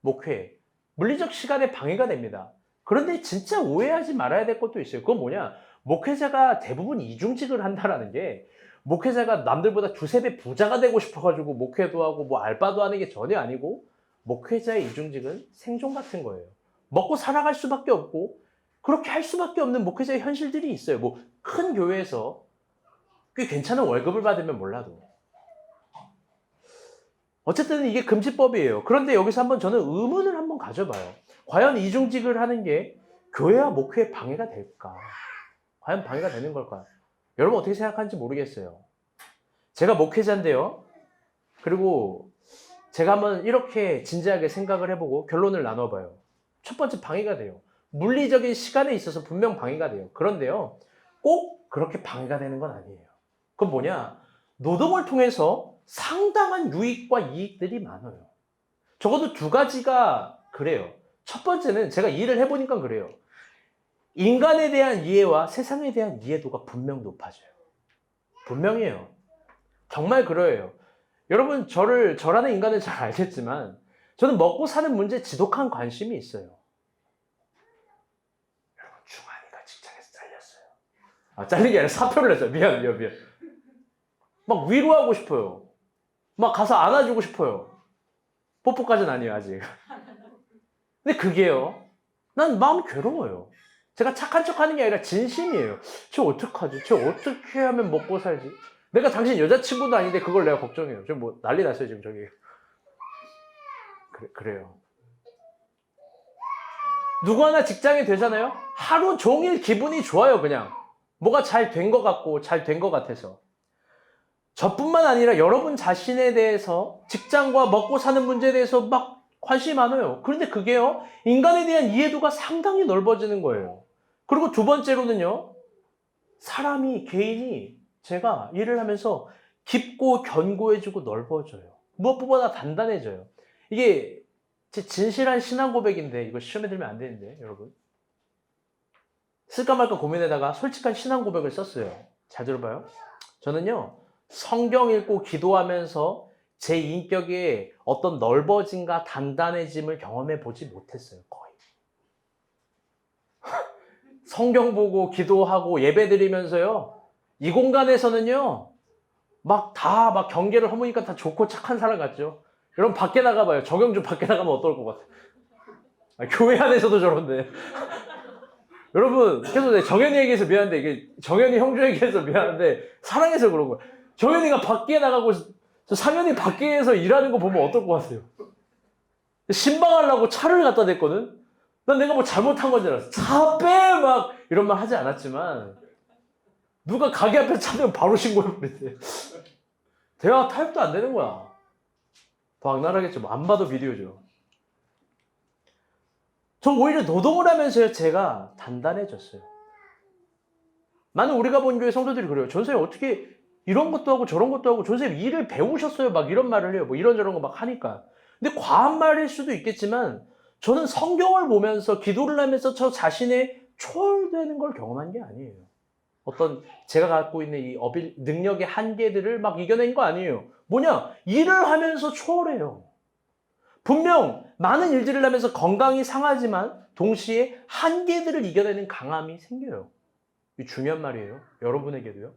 목회. 물리적 시간에 방해가 됩니다. 그런데 진짜 오해하지 말아야 될 것도 있어요. 그건 뭐냐? 목회자가 대부분 이중직을 한다라는 게, 목회자가 남들보다 두세 배 부자가 되고 싶어가지고 목회도 하고 뭐 알바도 하는 게 전혀 아니고, 목회자의 이중직은 생존 같은 거예요. 먹고 살아갈 수밖에 없고, 그렇게 할 수밖에 없는 목회자의 현실들이 있어요. 뭐 큰 교회에서 꽤 괜찮은 월급을 받으면 몰라도. 어쨌든 이게 금지법이에요. 그런데 여기서 한번 저는 의문을 한번 가져봐요. 과연 이중직을 하는 게 교회와 목회에 방해가 될까? 과연 방해가 되는 걸까? 여러분 어떻게 생각하는지 모르겠어요. 제가 목회자인데요. 그리고 제가 한번 이렇게 진지하게 생각을 해보고 결론을 나눠봐요. 첫 번째, 방해가 돼요. 물리적인 시간에 있어서 분명 방해가 돼요. 그런데요, 꼭 그렇게 방해가 되는 건 아니에요. 그건 뭐냐? 노동을 통해서 상당한 유익과 이익들이 많아요. 적어도 두 가지가 그래요. 첫 번째는 제가 일을 해보니까 그래요. 인간에 대한 이해와 세상에 대한 이해도가 분명 높아져요. 분명해요. 정말 그래요. 여러분, 저라는 인간을 잘 알겠지만 저는 먹고 사는 문제에 지독한 관심이 있어요. 여러분, 중환이가 직장에서 잘렸어요. 잘린 게 아니라 사표를 냈어요. 미안. 막 위로하고 싶어요. 막 가서 안아주고 싶어요. 뽀뽀까지는 아니에요, 아직. 근데 그게요, 난 마음이 괴로워요. 제가 착한 척 하는 게 아니라 진심이에요. 쟤 어떡하지? 쟤 어떻게 하면 먹고 살지? 내가 당신 여자친구도 아닌데 그걸 내가 걱정해요. 지금 뭐 난리 났어요, 지금 저기. 그래요. 누구 하나 직장에 되잖아요? 하루 종일 기분이 좋아요, 그냥. 뭐가 잘 된 것 같고, 잘 된 것 같아서. 저뿐만 아니라 여러분 자신에 대해서, 직장과 먹고 사는 문제에 대해서 막 관심이 많아요. 그런데 그게요, 인간에 대한 이해도가 상당히 넓어지는 거예요. 그리고 두 번째로는요, 개인이 제가 일을 하면서 깊고 견고해지고 넓어져요. 무엇보다 단단해져요. 이게 제 진실한 신앙 고백인데 이거 시험에 들면 안 되는데, 여러분. 쓸까 말까 고민하다가 솔직한 신앙 고백을 썼어요. 잘 들어봐요. 저는요, 성경 읽고 기도하면서 제 인격의 어떤 넓어짐과 단단해짐을 경험해 보지 못했어요. 거의. 성경 보고 기도하고 예배 드리면서요, 이 공간에서는요, 막 경계를 허무니까 다 좋고 착한 사람 같죠? 여러분 밖에 나가봐요. 정영준 밖에 나가면 어떨 것 같아요? 교회 안에서도 저런데. 여러분, 계속 정현이 얘기해서 미안한데, 이게 정현이 형주 얘기해서 미안한데, 사랑해서 그런 거야. 정현이가 밖에 나가고, 상현이 밖에서 일하는 거 보면 어떨 것 같아요? 신방하려고 차를 갖다 댔거든? 난 내가 뭐 잘못한 건 줄 알았어. 차 빼! 막 이런 말 하지 않았지만, 누가 가게 앞에 차면 바로 신고해버리대. 대화 타협도 안 되는 거야. 더 악랄하겠죠. 뭐 안 봐도 비디오죠. 저 오히려 노동을 하면서요, 제가 단단해졌어요. 많은 우리가 본 교회 성도들이 그래요. 전선생님 어떻게 이런 것도 하고 저런 것도 하고 전선생님 일을 배우셨어요? 막 이런 말을 해요. 뭐 이런저런 거 막 하니까. 근데 과한 말일 수도 있겠지만 저는 성경을 보면서 기도를 하면서 저 자신의 초월되는 걸 경험한 게 아니에요. 어떤 제가 갖고 있는 이 능력의 한계들을 막 이겨낸 거 아니에요. 뭐냐? 일을 하면서 초월해요. 분명 많은 일들을 하면서 건강이 상하지만 동시에 한계들을 이겨내는 강함이 생겨요. 이 중요한 말이에요. 여러분에게도요.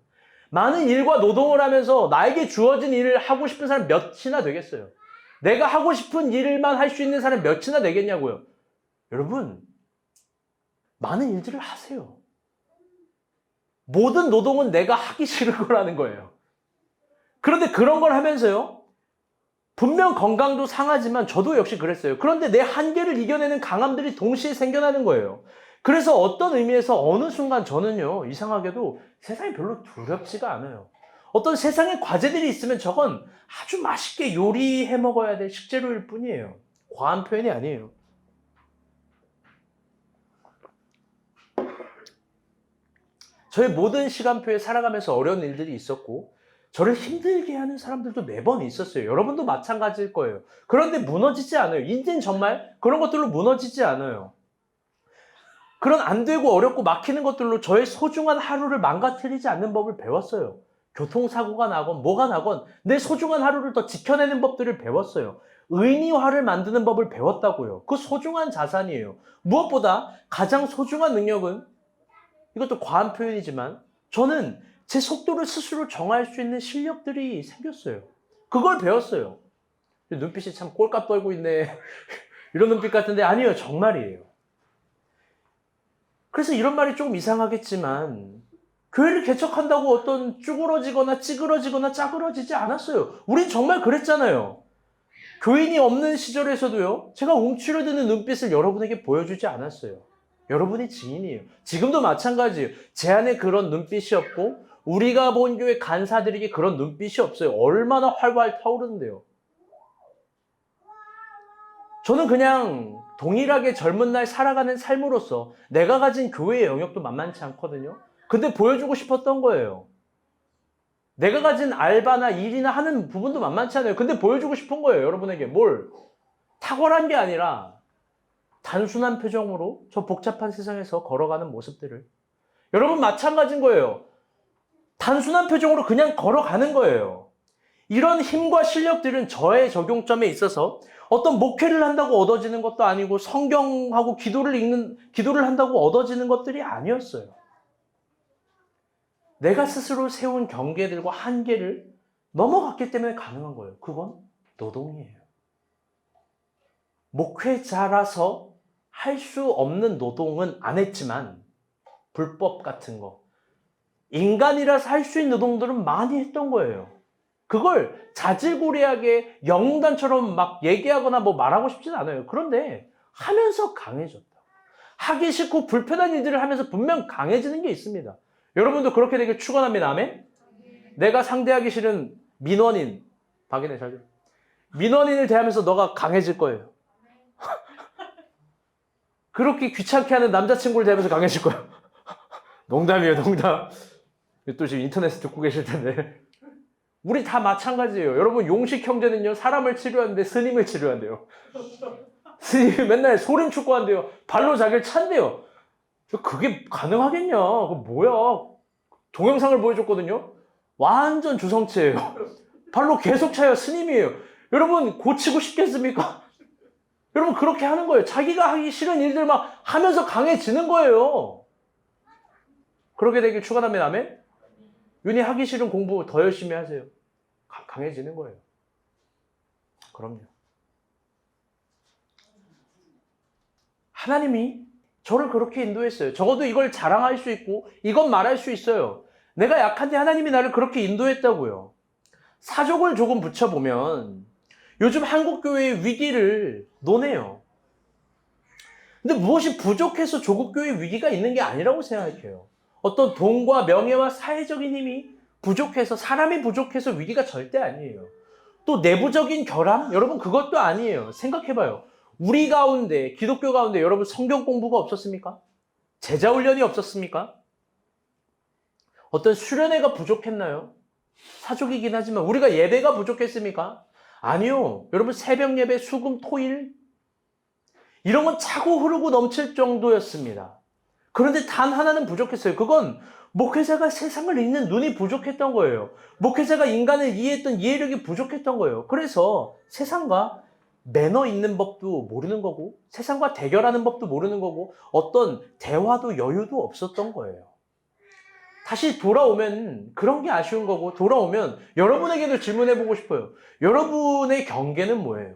많은 일과 노동을 하면서 나에게 주어진 일을 하고 싶은 사람 몇이나 되겠어요? 내가 하고 싶은 일만 할 수 있는 사람 몇이나 되겠냐고요. 여러분, 많은 일들을 하세요. 모든 노동은 내가 하기 싫은 거라는 거예요. 그런데 그런 걸 하면서요, 분명 건강도 상하지만 저도 역시 그랬어요. 그런데 내 한계를 이겨내는 강함들이 동시에 생겨나는 거예요. 그래서 어떤 의미에서 어느 순간 저는요, 이상하게도 세상이 별로 두렵지가 않아요. 어떤 세상에 과제들이 있으면 저건 아주 맛있게 요리해 먹어야 될 식재료일 뿐이에요. 과한 표현이 아니에요. 저의 모든 시간표에 살아가면서 어려운 일들이 있었고 저를 힘들게 하는 사람들도 매번 있었어요. 여러분도 마찬가지일 거예요. 그런데 무너지지 않아요. 인생 정말 그런 것들로 무너지지 않아요. 그런 안 되고 어렵고 막히는 것들로 저의 소중한 하루를 망가뜨리지 않는 법을 배웠어요. 교통사고가 나건 뭐가 나건 내 소중한 하루를 더 지켜내는 법들을 배웠어요. 의미화를 만드는 법을 배웠다고요. 그 소중한 자산이에요. 무엇보다 가장 소중한 능력은, 이것도 과한 표현이지만, 저는 제 속도를 스스로 정할 수 있는 실력들이 생겼어요. 그걸 배웠어요. 눈빛이 참 꼴값 떨고 있네. 이런 눈빛 같은데 아니에요. 정말이에요. 그래서 이런 말이 조금 이상하겠지만 교회를 개척한다고 어떤 쭈그러지거나 찌그러지거나 짜그러지지 않았어요. 우린 정말 그랬잖아요. 교인이 없는 시절에서도요, 제가 움츠러드는 눈빛을 여러분에게 보여주지 않았어요. 여러분이 증인이에요. 지금도 마찬가지예요. 제 안에 그런 눈빛이 없고 우리가 본 교회 간사들에게 그런 눈빛이 없어요. 얼마나 활활 타오르는데요. 저는 그냥 동일하게 젊은 날 살아가는 삶으로서 내가 가진 교회의 영역도 만만치 않거든요. 근데 보여주고 싶었던 거예요. 내가 가진 알바나 일이나 하는 부분도 만만치 않아요. 근데 보여주고 싶은 거예요. 여러분에게 뭘? 탁월한 게 아니라 단순한 표정으로 저 복잡한 세상에서 걸어가는 모습들을. 여러분 마찬가지인 거예요. 단순한 표정으로 그냥 걸어가는 거예요. 이런 힘과 실력들은 저의 적용점에 있어서 어떤 목회를 한다고 얻어지는 것도 아니고 성경하고 기도를 한다고 얻어지는 것들이 아니었어요. 내가 스스로 세운 경계들과 한계를 넘어갔기 때문에 가능한 거예요. 그건 노동이에요. 목회자라서 할 수 없는 노동은 안 했지만 불법 같은 거, 인간이라서 할 수 있는 노동들은 많이 했던 거예요. 그걸 자질구레하게 영웅단처럼 막 얘기하거나 뭐 말하고 싶진 않아요. 그런데 하면서 강해졌다. 하기 싫고 불편한 일들을 하면서 분명 강해지는 게 있습니다. 여러분도 그렇게 되길 축원합니다. 아멘? 내가 상대하기 싫은 민원인, 박인혜 잘 들어. 민원인을 대하면서 너가 강해질 거예요. 그렇게 귀찮게 하는 남자친구를 대하면서 강해질 거예요. 농담이에요, 농담. 또 지금 인터넷에 듣고 계실 텐데. 우리 다 마찬가지예요. 여러분, 용식 형제는요, 사람을 치료하는데 스님을 치료한대요. 스님이 맨날 소림 축구한대요. 발로 자기를 찬대요. 그게 가능하겠냐? 그 뭐야? 동영상을 보여줬거든요. 완전 주성치예요. 발로 계속 차요. 스님이에요. 여러분, 고치고 싶겠습니까? 여러분, 그렇게 하는 거예요. 자기가 하기 싫은 일들 막 하면서 강해지는 거예요. 그렇게 되길 축원합니다. 아멘? 윤희 하기 싫은 공부 더 열심히 하세요. 강해지는 거예요. 그럼요. 하나님이 저를 그렇게 인도했어요. 적어도 이걸 자랑할 수 있고 이건 말할 수 있어요. 내가 약한데 하나님이 나를 그렇게 인도했다고요. 사족을 조금 붙여보면 요즘 한국교회의 위기를 논해요. 근데 무엇이 부족해서 조국교회의 위기가 있는 게 아니라고 생각해요. 어떤 돈과 명예와 사회적인 힘이 부족해서, 사람이 부족해서 위기가 절대 아니에요. 또 내부적인 결함? 여러분 그것도 아니에요. 생각해봐요. 우리 가운데, 기독교 가운데 여러분 성경 공부가 없었습니까? 제자 훈련이 없었습니까? 어떤 수련회가 부족했나요? 사족이긴 하지만 우리가 예배가 부족했습니까? 아니요. 여러분 새벽 예배, 수금, 토일 이런 건 차고 흐르고 넘칠 정도였습니다. 그런데 단 하나는 부족했어요. 그건 목회자가 세상을 읽는 눈이 부족했던 거예요. 목회자가 인간을 이해했던 이해력이 부족했던 거예요. 그래서 세상과 매너 있는 법도 모르는 거고, 세상과 대결하는 법도 모르는 거고, 어떤 대화도 여유도 없었던 거예요. 다시 돌아오면 그런 게 아쉬운 거고, 돌아오면 여러분에게도 질문해보고 싶어요. 여러분의 경계는 뭐예요?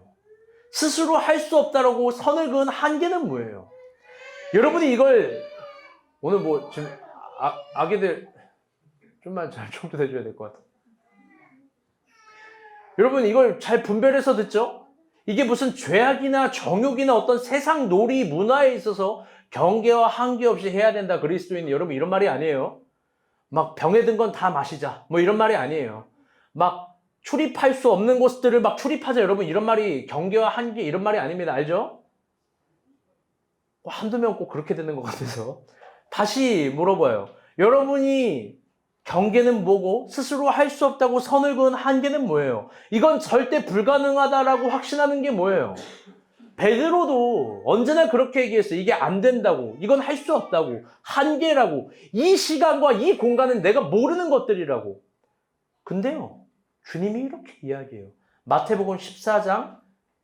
스스로 할 수 없다라고 선을 그은 한계는 뭐예요? 여러분이 이걸 오늘 뭐 지금 아기들 좀만 잘 청소해줘야 될 것 같아. 여러분 이걸 잘 분별해서 듣죠? 이게 무슨 죄악이나 정욕이나 어떤 세상 놀이 문화에 있어서 경계와 한계 없이 해야 된다 그리스도인 여러분 이런 말이 아니에요. 막 병에 든 건 다 마시자 뭐 이런 말이 아니에요. 막 출입할 수 없는 곳들을 막 출입하자 여러분 이런 말이 경계와 한계 이런 말이 아닙니다. 알죠? 한두 명 꼭 그렇게 되는 것 같아서 다시 물어봐요. 여러분이 경계는 뭐고 스스로 할 수 없다고 선을 그은 한계는 뭐예요? 이건 절대 불가능하다라고 확신하는 게 뭐예요? 베드로도 언제나 그렇게 얘기했어요. 이게 안 된다고. 이건 할 수 없다고. 한계라고. 이 시간과 이 공간은 내가 모르는 것들이라고. 근데요. 주님이 이렇게 이야기해요. 마태복음 14장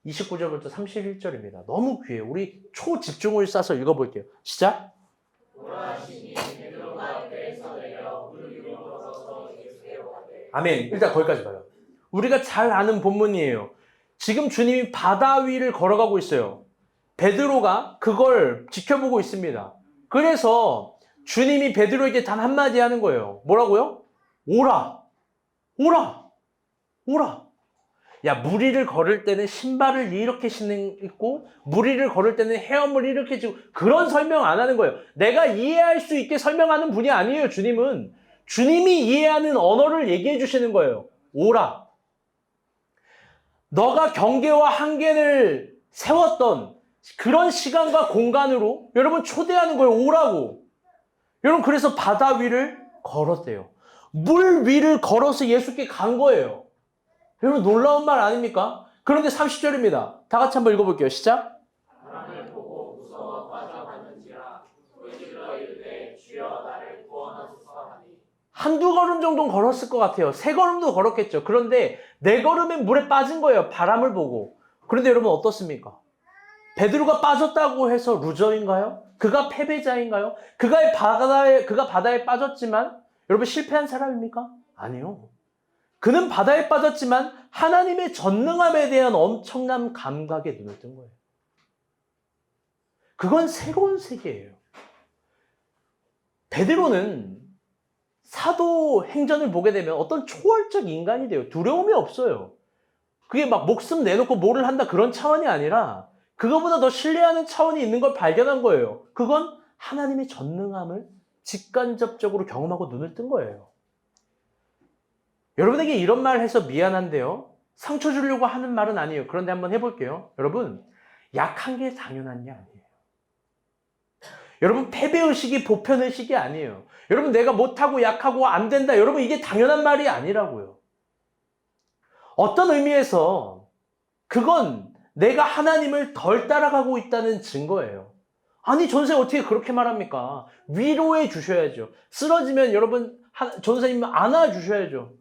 29절부터 31절입니다. 너무 귀해요. 우리 초집중을 싸서 읽어볼게요. 시작. 아멘. 일단 거기까지 봐요. 우리가 잘 아는 본문이에요. 지금 주님이 바다 위를 걸어가고 있어요. 베드로가 그걸 지켜보고 있습니다. 그래서 주님이 베드로에게 단 한마디 하는 거예요. 뭐라고요? 오라. 오라. 오라. 야, 무리를 걸을 때는 신발을 이렇게 신고 무리를 걸을 때는 헤엄을 이렇게 쥐고 그런 설명 안 하는 거예요. 내가 이해할 수 있게 설명하는 분이 아니에요. 주님은. 주님이 이해하는 언어를 얘기해 주시는 거예요. 오라. 너가 경계와 한계를 세웠던 그런 시간과 공간으로 여러분 초대하는 거예요. 오라고. 여러분 그래서 바다 위를 걸었대요. 물 위를 걸어서 예수께 간 거예요. 여러분 놀라운 말 아닙니까? 그런데 30절입니다. 다 같이 한번 읽어볼게요. 시작. 바람을 보고 무서워 빠져가는지라 소리질러 이르되 주여 나를 구원하소서 하니 한두 걸음 정도는 걸었을 것 같아요. 세 걸음도 걸었겠죠. 그런데 네 걸음은 물에 빠진 거예요. 바람을 보고. 그런데 여러분 어떻습니까? 베드로가 빠졌다고 해서 루저인가요? 그가 패배자인가요? 그가 바다에 빠졌지만 여러분 실패한 사람입니까? 아니요. 그는 바다에 빠졌지만 하나님의 전능함에 대한 엄청난 감각에 눈을 뜬 거예요. 그건 새로운 세계예요. 베드로는 사도행전을 보게 되면 어떤 초월적 인간이 돼요. 두려움이 없어요. 그게 막 목숨 내놓고 뭐를 한다 그런 차원이 아니라 그거보다 더 신뢰하는 차원이 있는 걸 발견한 거예요. 그건 하나님의 전능함을 직간접적으로 경험하고 눈을 뜬 거예요. 여러분에게 이런 말 해서 미안한데요. 상처 주려고 하는 말은 아니에요. 그런데 한번 해볼게요. 여러분, 약한 게 당연한 게 아니에요. 여러분, 패배의식이 보편의식이 아니에요. 여러분, 내가 못하고 약하고 안 된다. 여러분, 이게 당연한 말이 아니라고요. 어떤 의미에서 그건 내가 하나님을 덜 따라가고 있다는 증거예요. 아니, 전세 어떻게 그렇게 말합니까? 위로해 주셔야죠. 쓰러지면 여러분, 전세님 안아주셔야죠.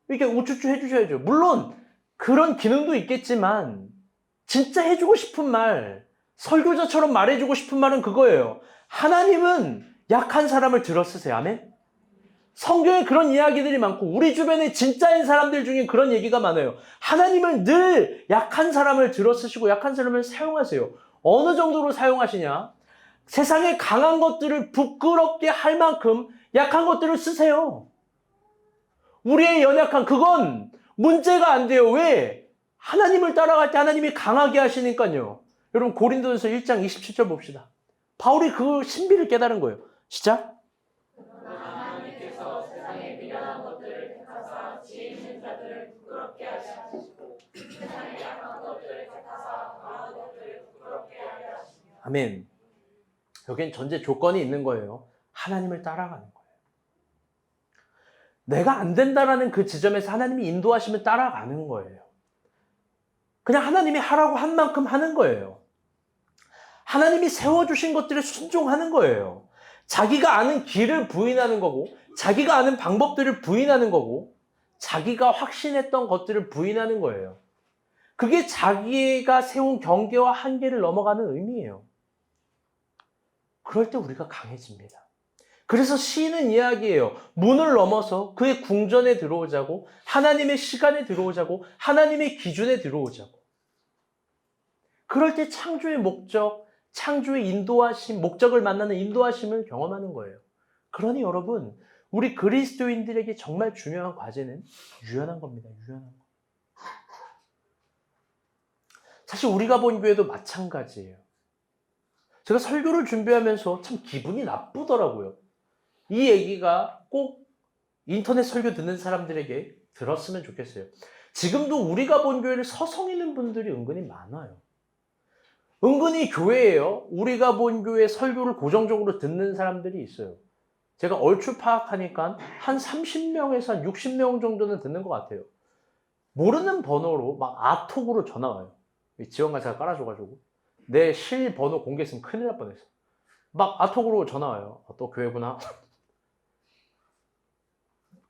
이렇게 우쭈쭈 해주셔야죠. 물론 그런 기능도 있겠지만 진짜 해주고 싶은 말, 설교자처럼 말해주고 싶은 말은 그거예요. 하나님은 약한 사람을 들어 쓰세요. 아멘? 성경에 그런 이야기들이 많고 우리 주변에 진짜인 사람들 중에 그런 얘기가 많아요. 하나님은 늘 약한 사람을 들어 쓰시고 약한 사람을 사용하세요. 어느 정도로 사용하시냐? 세상에 강한 것들을 부끄럽게 할 만큼 약한 것들을 쓰세요. 우리의 연약한 그건 문제가 안 돼요. 왜? 하나님을 따라갈 때 하나님이 강하게 하시니까요. 여러분 고린도전서 1장 27절 봅시다. 바울이 그 신비를 깨달은 거예요. 시작. 하나님께서 세상에 미련한 것들을 택하사 지혜 있는 자들을 부끄럽게 하게 하시고 세상에 약한 것들을 택하사 강한 것들을 부끄럽게 하게 하시며. 아멘. 여기엔 전제 조건이 있는 거예요. 하나님을 따라가는 거예요. 내가 안 된다라는 그 지점에서 하나님이 인도하시면 따라가는 거예요. 그냥 하나님이 하라고 한 만큼 하는 거예요. 하나님이 세워주신 것들에 순종하는 거예요. 자기가 아는 길을 부인하는 거고, 자기가 아는 방법들을 부인하는 거고, 자기가 확신했던 것들을 부인하는 거예요. 그게 자기가 세운 경계와 한계를 넘어가는 의미예요. 그럴 때 우리가 강해집니다. 그래서 시인은 이야기해요. 문을 넘어서 그의 궁전에 들어오자고, 하나님의 시간에 들어오자고, 하나님의 기준에 들어오자고. 그럴 때 창조의 목적, 창조의 인도하심, 목적을 만나는 인도하심을 경험하는 거예요. 그러니 여러분, 우리 그리스도인들에게 정말 중요한 과제는 유연한 겁니다. 유연한 거. 사실 우리가 본 교회도 마찬가지예요. 제가 설교를 준비하면서 참 기분이 나쁘더라고요. 이 얘기가 꼭 인터넷 설교 듣는 사람들에게 들었으면 좋겠어요. 지금도 우리가 본 교회를 서성이는 분들이 은근히 많아요. 은근히 교회예요. 우리가 본 교회 설교를 고정적으로 듣는 사람들이 있어요. 제가 얼추 파악하니까 한 30명에서 한 60명 정도는 듣는 것 같아요. 모르는 번호로 막 아톡으로 전화 와요. 지원관사가 깔아줘가지고 내 실 번호 공개했으면 큰일 날 뻔했어. 막 아톡으로 전화 와요. 또 교회구나.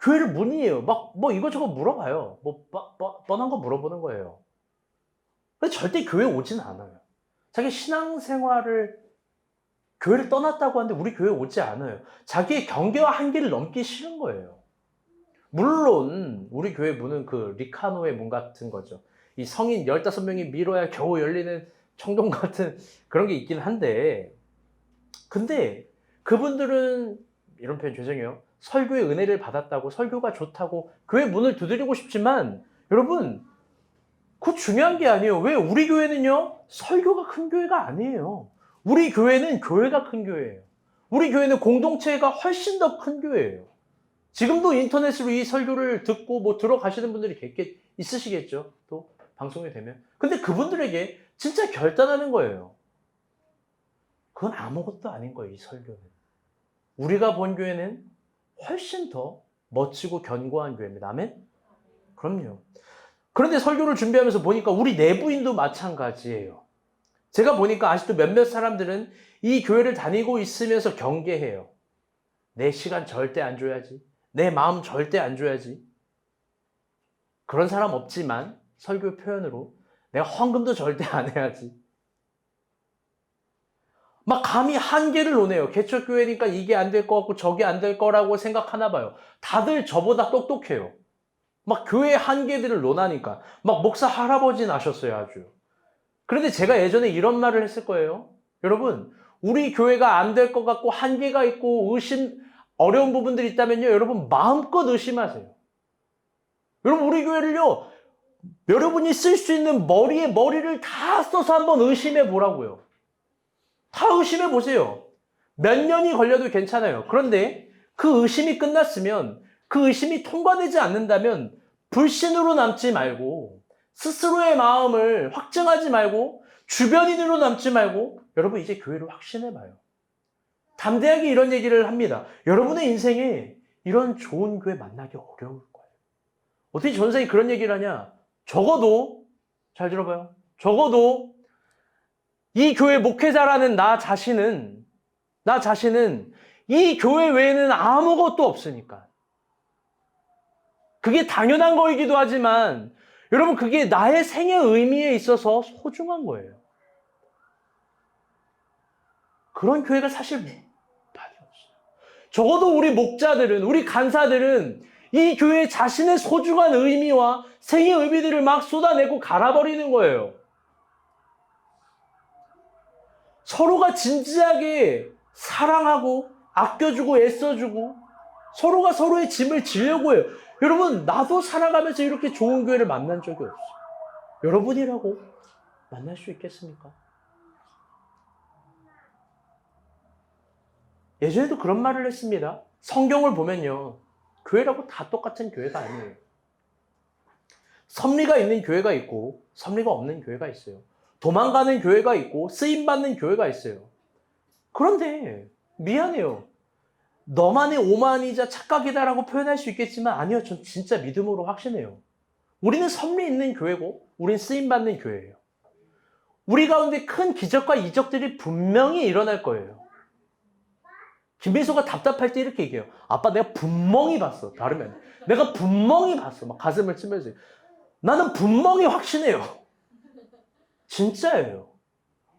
교회를 문의해요. 막 뭐 이것저것 물어봐요. 뭐 뻔한 거 물어보는 거예요. 근데 절대 교회 오진 않아요. 자기 신앙생활을 교회를 떠났다고 하는데 우리 교회 오지 않아요. 자기의 경계와 한계를 넘기 싫은 거예요. 물론 우리 교회 문은 그 리카노의 문 같은 거죠. 이 성인 15명이 밀어야 겨우 열리는 청동 같은 그런 게 있긴 한데, 근데 그분들은 이런 표현 죄송해요. 설교의 은혜를 받았다고, 설교가 좋다고 교회 문을 두드리고 싶지만 여러분, 그거 중요한 게 아니에요. 왜? 우리 교회는요, 설교가 큰 교회가 아니에요. 우리 교회는 교회가 큰 교회예요. 우리 교회는 공동체가 훨씬 더 큰 교회예요. 지금도 인터넷으로 이 설교를 듣고 뭐 들어가시는 분들이 있으시겠죠. 또 방송이 되면. 근데 그분들에게 진짜 결단하는 거예요. 그건 아무것도 아닌 거예요, 이 설교는. 우리가 본 교회는 훨씬 더 멋지고 견고한 교회입니다. 아멘? 그럼요. 그런데 설교를 준비하면서 보니까 우리 내부인도 마찬가지예요. 제가 보니까 아직도 몇몇 사람들은 이 교회를 다니고 있으면서 경계해요. 내 시간 절대 안 줘야지. 내 마음 절대 안 줘야지. 그런 사람 없지만 설교 표현으로 내가 헌금도 절대 안 해야지. 막 감히 한계를 노네요. 개척교회니까 이게 안 될 것 같고 저게 안 될 거라고 생각하나 봐요. 다들 저보다 똑똑해요. 막 교회 한계들을 논하니까. 막 목사 할아버지 나셨어요, 아주. 그런데 제가 예전에 이런 말을 했을 거예요. 여러분, 우리 교회가 안 될 것 같고 한계가 있고 어려운 부분들이 있다면요, 여러분 마음껏 의심하세요. 여러분, 우리 교회를요, 여러분이 쓸 수 있는 머리에 머리를 다 써서 한번 의심해 보라고요. 다 의심해 보세요. 몇 년이 걸려도 괜찮아요. 그런데 그 의심이 끝났으면, 그 의심이 통과되지 않는다면 불신으로 남지 말고, 스스로의 마음을 확증하지 말고, 주변인으로 남지 말고, 여러분 이제 교회를 확신해 봐요. 담대하게 이런 얘기를 합니다. 여러분의 인생에 이런 좋은 교회 만나기 어려울 거예요. 어떻게 전생에 그런 얘기를 하냐? 적어도, 잘 들어봐요. 적어도 이 교회 목회자라는 나 자신은 이 교회 외에는 아무것도 없으니까. 그게 당연한 거이기도 하지만 여러분, 그게 나의 생의 의미에 있어서 소중한 거예요. 그런 교회가 사실 많이 없어요. 적어도 우리 목자들은, 우리 간사들은 이 교회 자신의 소중한 의미와 생의 의미들을 막 쏟아내고 갈아버리는 거예요. 서로가 진지하게 사랑하고 아껴주고 애써주고 서로가 서로의 짐을 지려고 해요. 여러분, 나도 살아가면서 이렇게 좋은 교회를 만난 적이 없어요. 여러분이라고 만날 수 있겠습니까? 예전에도 그런 말을 했습니다. 성경을 보면요. 교회라고 다 똑같은 교회가 아니에요. 섭리가 있는 교회가 있고 섭리가 없는 교회가 있어요. 도망가는 교회가 있고 쓰임받는 교회가 있어요. 그런데 미안해요. 너만의 오만이자 착각이다라고 표현할 수 있겠지만 아니요. 전 진짜 믿음으로 확신해요. 우리는 섭리 있는 교회고 우린 쓰임받는 교회예요. 우리 가운데 큰 기적과 이적들이 분명히 일어날 거예요. 김민수가 답답할 때 이렇게 얘기해요. 아빠 내가 분명히 봤어. 다르면 안 돼. 내가 분명히 봤어. 막 가슴을 치면서. 나는 분명히 확신해요. 진짜예요.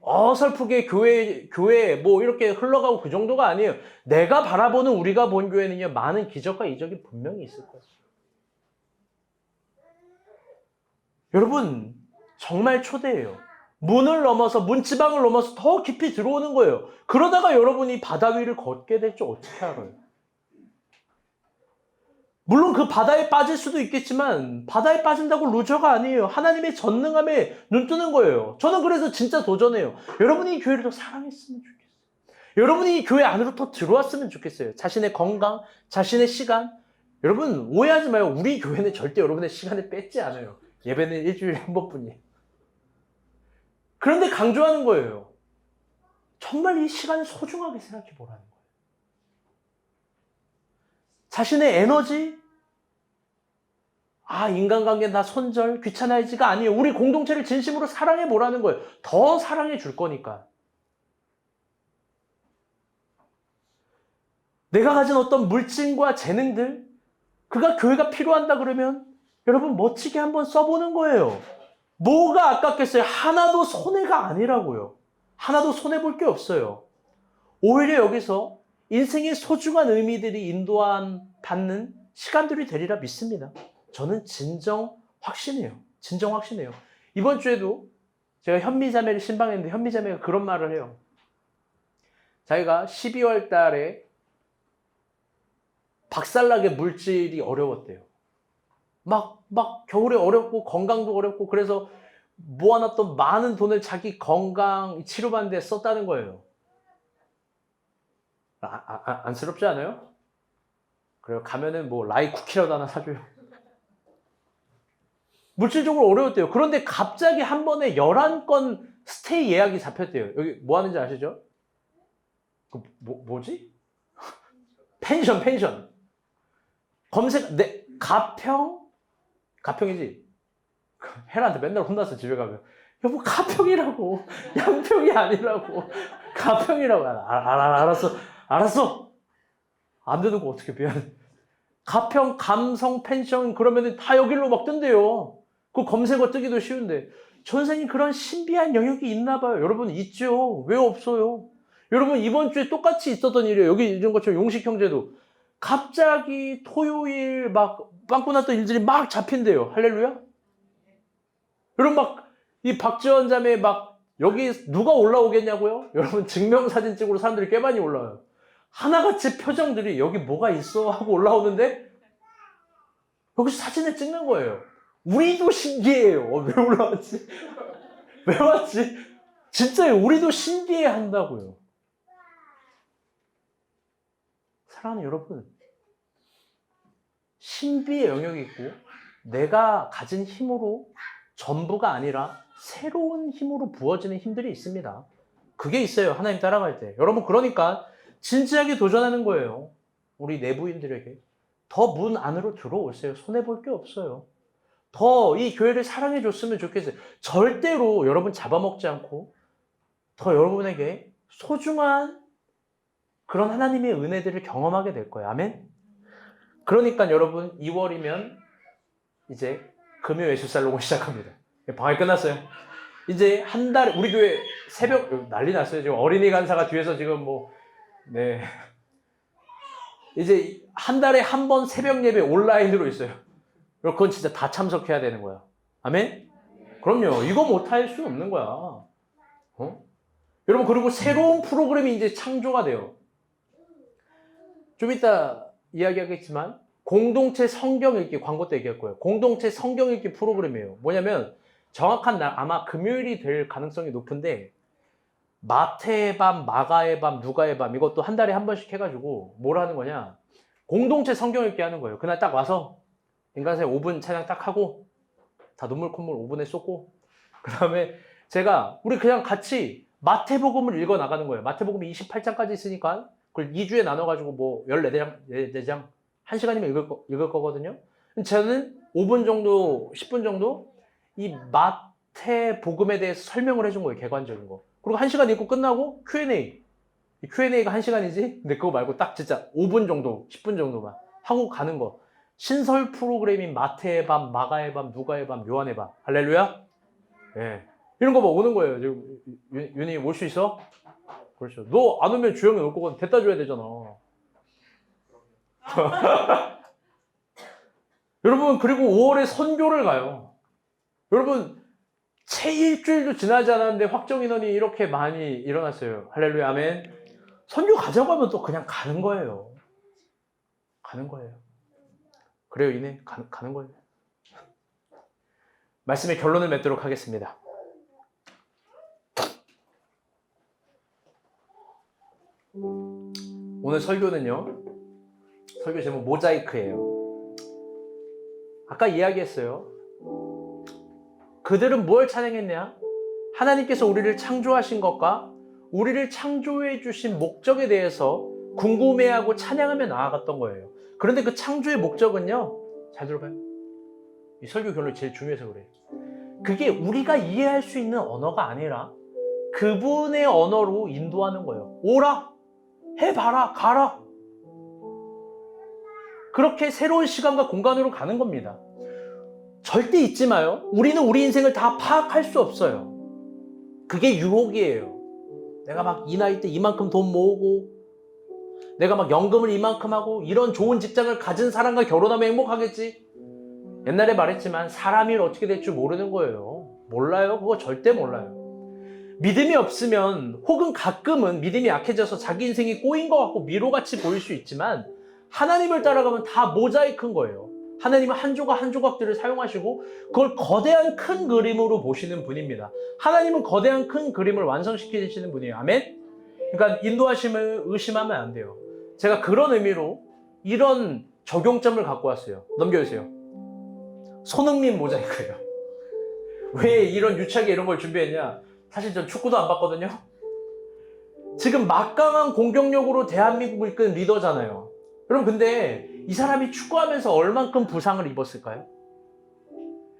어설프게 교회 뭐 이렇게 흘러가고 그 정도가 아니에요. 내가 바라보는 우리가 본 교회는요. 많은 기적과 이적이 분명히 있을 거예요. 여러분 정말 초대해요. 문을 넘어서 문지방을 넘어서 더 깊이 들어오는 거예요. 그러다가 여러분이 바다 위를 걷게 될 줄 어떻게 알아요? 물론 그 바다에 빠질 수도 있겠지만 바다에 빠진다고 루저가 아니에요. 하나님의 전능함에 눈뜨는 거예요. 저는 그래서 진짜 도전해요. 여러분이 이 교회를 더 사랑했으면 좋겠어요. 여러분이 이 교회 안으로 더 들어왔으면 좋겠어요. 자신의 건강, 자신의 시간. 여러분 오해하지 마요. 우리 교회는 절대 여러분의 시간을 뺏지 않아요. 예배는 일주일에 한 번뿐이에요. 그런데 강조하는 거예요. 정말 이 시간을 소중하게 생각해 보라는 거예요. 자신의 에너지, 인간관계 나 손절, 귀찮아지가 아니에요. 우리 공동체를 진심으로 사랑해 보라는 거예요. 더 사랑해 줄 거니까. 내가 가진 어떤 물질과 재능들, 그가 교회가 필요한다 그러면 여러분 멋지게 한번 써보는 거예요. 뭐가 아깝겠어요? 하나도 손해가 아니라고요. 하나도 손해볼 게 없어요. 오히려 여기서 인생의 소중한 의미들이 받는 시간들이 되리라 믿습니다. 저는 진정 확신해요. 진정 확신해요. 이번 주에도 제가 현미자매를 신방했는데 현미자매가 그런 말을 해요. 자기가 12월 달에 박살나게 물질이 어려웠대요. 막 겨울에 어렵고 건강도 어렵고 그래서 모아놨던 많은 돈을 자기 건강 치료받는 데 썼다는 거예요. 안쓰럽지 않아요? 그래요. 가면은 뭐 라이 쿠키라도 하나 사줘요. 물질적으로 어려웠대요. 그런데 갑자기 한 번에 11건 스테이 예약이 잡혔대요. 여기 뭐 하는지 아시죠? 뭐지? 펜션. 가평이지? 혜라한테 맨날 혼났어, 집에 가면. 여보, 가평이라고. 양평이 아니라고. 가평이라고. 알았어. 안 되는 거 어떻게 미안해. 가평, 감성, 펜션, 그러면 다 여기로 막 뜬대요. 그 검색어 뜨기도 쉬운데. 전생이 그런 신비한 영역이 있나 봐요. 여러분, 있죠. 왜 없어요? 여러분, 이번 주에 똑같이 있었던 일이에요. 여기 이런 것처럼 용식 형제도. 갑자기 토요일 막 빵꾸 났던 일들이 막 잡힌대요. 할렐루야? 여러분 이 박지원 자매 여기 누가 올라오겠냐고요? 여러분 증명사진 찍으러 사람들이 꽤 많이 올라와요. 하나같이 표정들이 여기 뭐가 있어? 하고 올라오는데 여기서 사진을 찍는 거예요. 우리도 신기해요. 왜 올라왔지? 왜 왔지? 진짜요. 우리도 신기해 한다고요. 사랑하는 여러분, 신비의 영역이 있고 내가 가진 힘으로 전부가 아니라 새로운 힘으로 부어지는 힘들이 있습니다. 그게 있어요. 하나님 따라갈 때. 여러분 그러니까 진지하게 도전하는 거예요. 우리 내부인들에게. 더 문 안으로 들어오세요. 손해볼 게 없어요. 더 이 교회를 사랑해 줬으면 좋겠어요. 절대로 여러분 잡아먹지 않고 더 여러분에게 소중한 그런 하나님의 은혜들을 경험하게 될 거예요. 아멘? 그러니까 여러분 2월이면 이제 금요 예술살롱을 시작합니다. 방학이 끝났어요. 이제 한 달, 우리 교회 새벽, 난리 났어요. 지금 어린이 간사가 뒤에서 지금 이제 한 달에 한 번 새벽 예배 온라인으로 있어요. 그건 진짜 다 참석해야 되는 거야. 아멘? 그럼요. 이거 못할 수 없는 거야. 여러분, 그리고 새로운 프로그램이 이제 창조가 돼요. 좀 이따 이야기하겠지만, 공동체 성경 읽기 광고 때 얘기할 거예요. 공동체 성경 읽기 프로그램이에요. 뭐냐면, 정확한 날, 아마 금요일이 될 가능성이 높은데, 마태의 밤, 마가의 밤, 누가의 밤, 이것도 한 달에 한 번씩 해가지고, 뭘 하는 거냐. 공동체 성경 읽기 하는 거예요. 그날 딱 와서 인간사의 5분 찬양 딱 하고 다 눈물 콧물 5분에 쏟고 그 다음에 우리 그냥 같이 마태복음을 읽어 나가는 거예요. 마태복음이 28장까지 있으니까 그걸 2주에 나눠가지고 뭐 14장 1시간이면 읽을 거거든요. 저는 5분 정도 10분 정도 이 마태복음에 대해서 설명을 해준 거예요. 객관적인 거. 그리고 1시간 읽고 끝나고 Q&A. 이 Q&A가 1시간이지? 근데 그거 말고 딱 진짜 5분 정도 10분 정도만 하고 가는 거. 신설 프로그램인 마태의 밤, 마가의 밤, 누가의 밤, 요한의 밤. 할렐루야? 예. 이런 거 뭐 오는 거예요. 지금 윤희 올 수 있어? 그렇죠. 너 안 오면 주영이 올 거거든. 데려다 줘야 되잖아. 여러분, 그리고 5월에 선교를 가요. 여러분, 채 일주일도 지나지 않았는데 확정 인원이 이렇게 많이 일어났어요. 할렐루야, 아멘. 선교 가자고 하면 또 그냥 가는 거예요. 가는 거예요. 그래요, 이네. 가는 거예요. 말씀의 결론을 맺도록 하겠습니다. 오늘 설교는요. 설교 제목 모자이크예요. 아까 이야기했어요. 그들은 뭘 찬양했냐? 하나님께서 우리를 창조하신 것과 우리를 창조해 주신 목적에 대해서 궁금해하고 찬양하며 나아갔던 거예요. 그런데 그 창조의 목적은요. 잘 들어봐요. 이 설교 결론이 제일 중요해서 그래요. 그게 우리가 이해할 수 있는 언어가 아니라 그분의 언어로 인도하는 거예요. 오라! 해봐라! 가라! 그렇게 새로운 시간과 공간으로 가는 겁니다. 절대 잊지 마요. 우리는 우리 인생을 다 파악할 수 없어요. 그게 유혹이에요. 내가 막 이 나이 때 이만큼 돈 모으고 내가 막 연금을 이만큼 하고 이런 좋은 직장을 가진 사람과 결혼하면 행복하겠지. 옛날에 말했지만 사람 일 어떻게 될 줄 모르는 거예요. 몰라요. 그거 절대 몰라요. 믿음이 없으면 혹은 가끔은 믿음이 약해져서 자기 인생이 꼬인 것 같고 미로같이 보일 수 있지만 하나님을 따라가면 다 모자이크인 거예요. 하나님은 한 조각 한 조각들을 사용하시고 그걸 거대한 큰 그림으로 보시는 분입니다. 하나님은 거대한 큰 그림을 완성시키시는 분이에요. 아멘? 그러니까 인도하심을 의심하면 안 돼요. 제가 그런 의미로 이런 적용점을 갖고 왔어요. 넘겨주세요. 손흥민 모자이크예요. 왜 이런 유치하게 이런 걸 준비했냐? 사실 전 축구도 안 봤거든요. 지금 막강한 공격력으로 대한민국을 이끈 리더잖아요. 여러분 근데 이 사람이 축구하면서 얼만큼 부상을 입었을까요?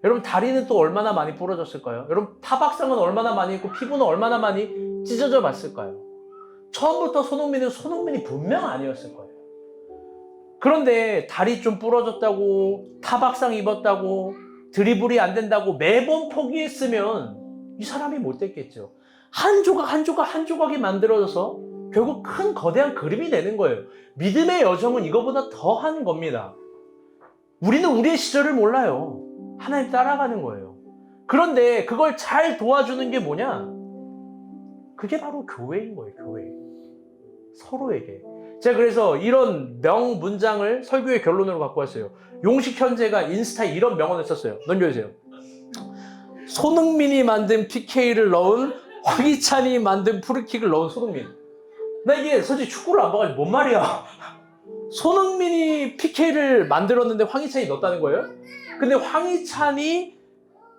여러분 다리는 또 얼마나 많이 부러졌을까요? 여러분 타박상은 얼마나 많이 있고 피부는 얼마나 많이 찢어져 봤을까요? 처음부터 손흥민이 분명 아니었을 거예요. 그런데 다리 좀 부러졌다고 타박상 입었다고 드리블이 안 된다고 매번 포기했으면 이 사람이 못 됐겠죠. 한 조각 한 조각 한 조각이 만들어져서 결국 큰 거대한 그림이 되는 거예요. 믿음의 여정은 이거보다 더한 겁니다. 우리는 우리의 시절을 몰라요. 하나님 따라가는 거예요. 그런데 그걸 잘 도와주는 게 뭐냐? 그게 바로 교회인 거예요. 교회. 서로에게. 제가 그래서 이런 명문장을 설교의 결론으로 갖고 왔어요. 용식 현재가 인스타에 이런 명언을 썼어요. 넘겨주세요. 손흥민이 만든 PK를 넣은 황희찬이 만든 프리킥을 넣은 손흥민. 나 이게 솔직히 축구를 안 봐가지고 뭔 말이야. 손흥민이 PK를 만들었는데 황희찬이 넣었다는 거예요? 근데 황희찬이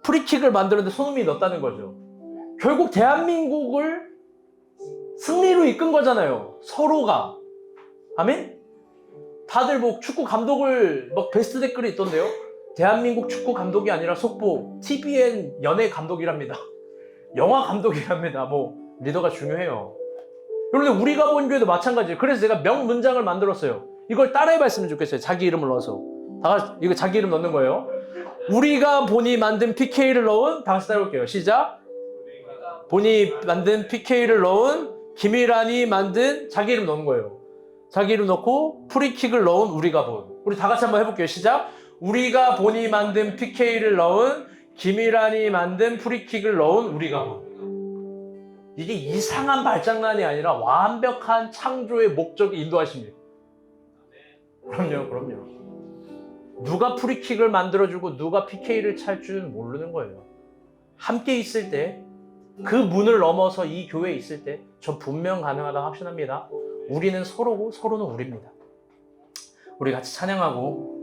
프리킥을 만들었는데 손흥민이 넣었다는 거죠. 결국 대한민국을 승리로 이끈 거잖아요. 서로가. 아멘? 다들 뭐 축구 감독을 막 베스트 댓글이 있던데요. 대한민국 축구 감독이 아니라 속보 TVN 연예 감독이랍니다. 영화 감독이랍니다. 뭐 리더가 중요해요. 여러분 우리가 본 교회도 마찬가지예요. 그래서 제가 명문장을 만들었어요. 이걸 따라해봤으면 좋겠어요. 자기 이름을 넣어서. 다 같이 이거 자기 이름 넣는 거예요. 우리가 본이 만든 PK를 넣은, 다 같이 따라올게요. 시작. 본이 만든 PK를 넣은, 김일환이 만든, 자기 이름 넣는 거예요. 자기 이름 넣고 프리킥을 넣은 우리가 본. 우리 다 같이 한번 해볼게요. 시작. 우리가 본이 만든 PK를 넣은, 김일환이 만든 프리킥을 넣은 우리가 본. 이게 이상한 발장난이 아니라 완벽한 창조의 목적이 인도하십니다. 그럼요. 누가 프리킥을 만들어주고 누가 PK를 찰 줄은 모르는 거예요. 함께 있을 때, 그 문을 넘어서 이 교회에 있을 때 전 분명 가능하다고 확신합니다. 우리는 서로고 서로는 우리입니다. 우리 같이 찬양하고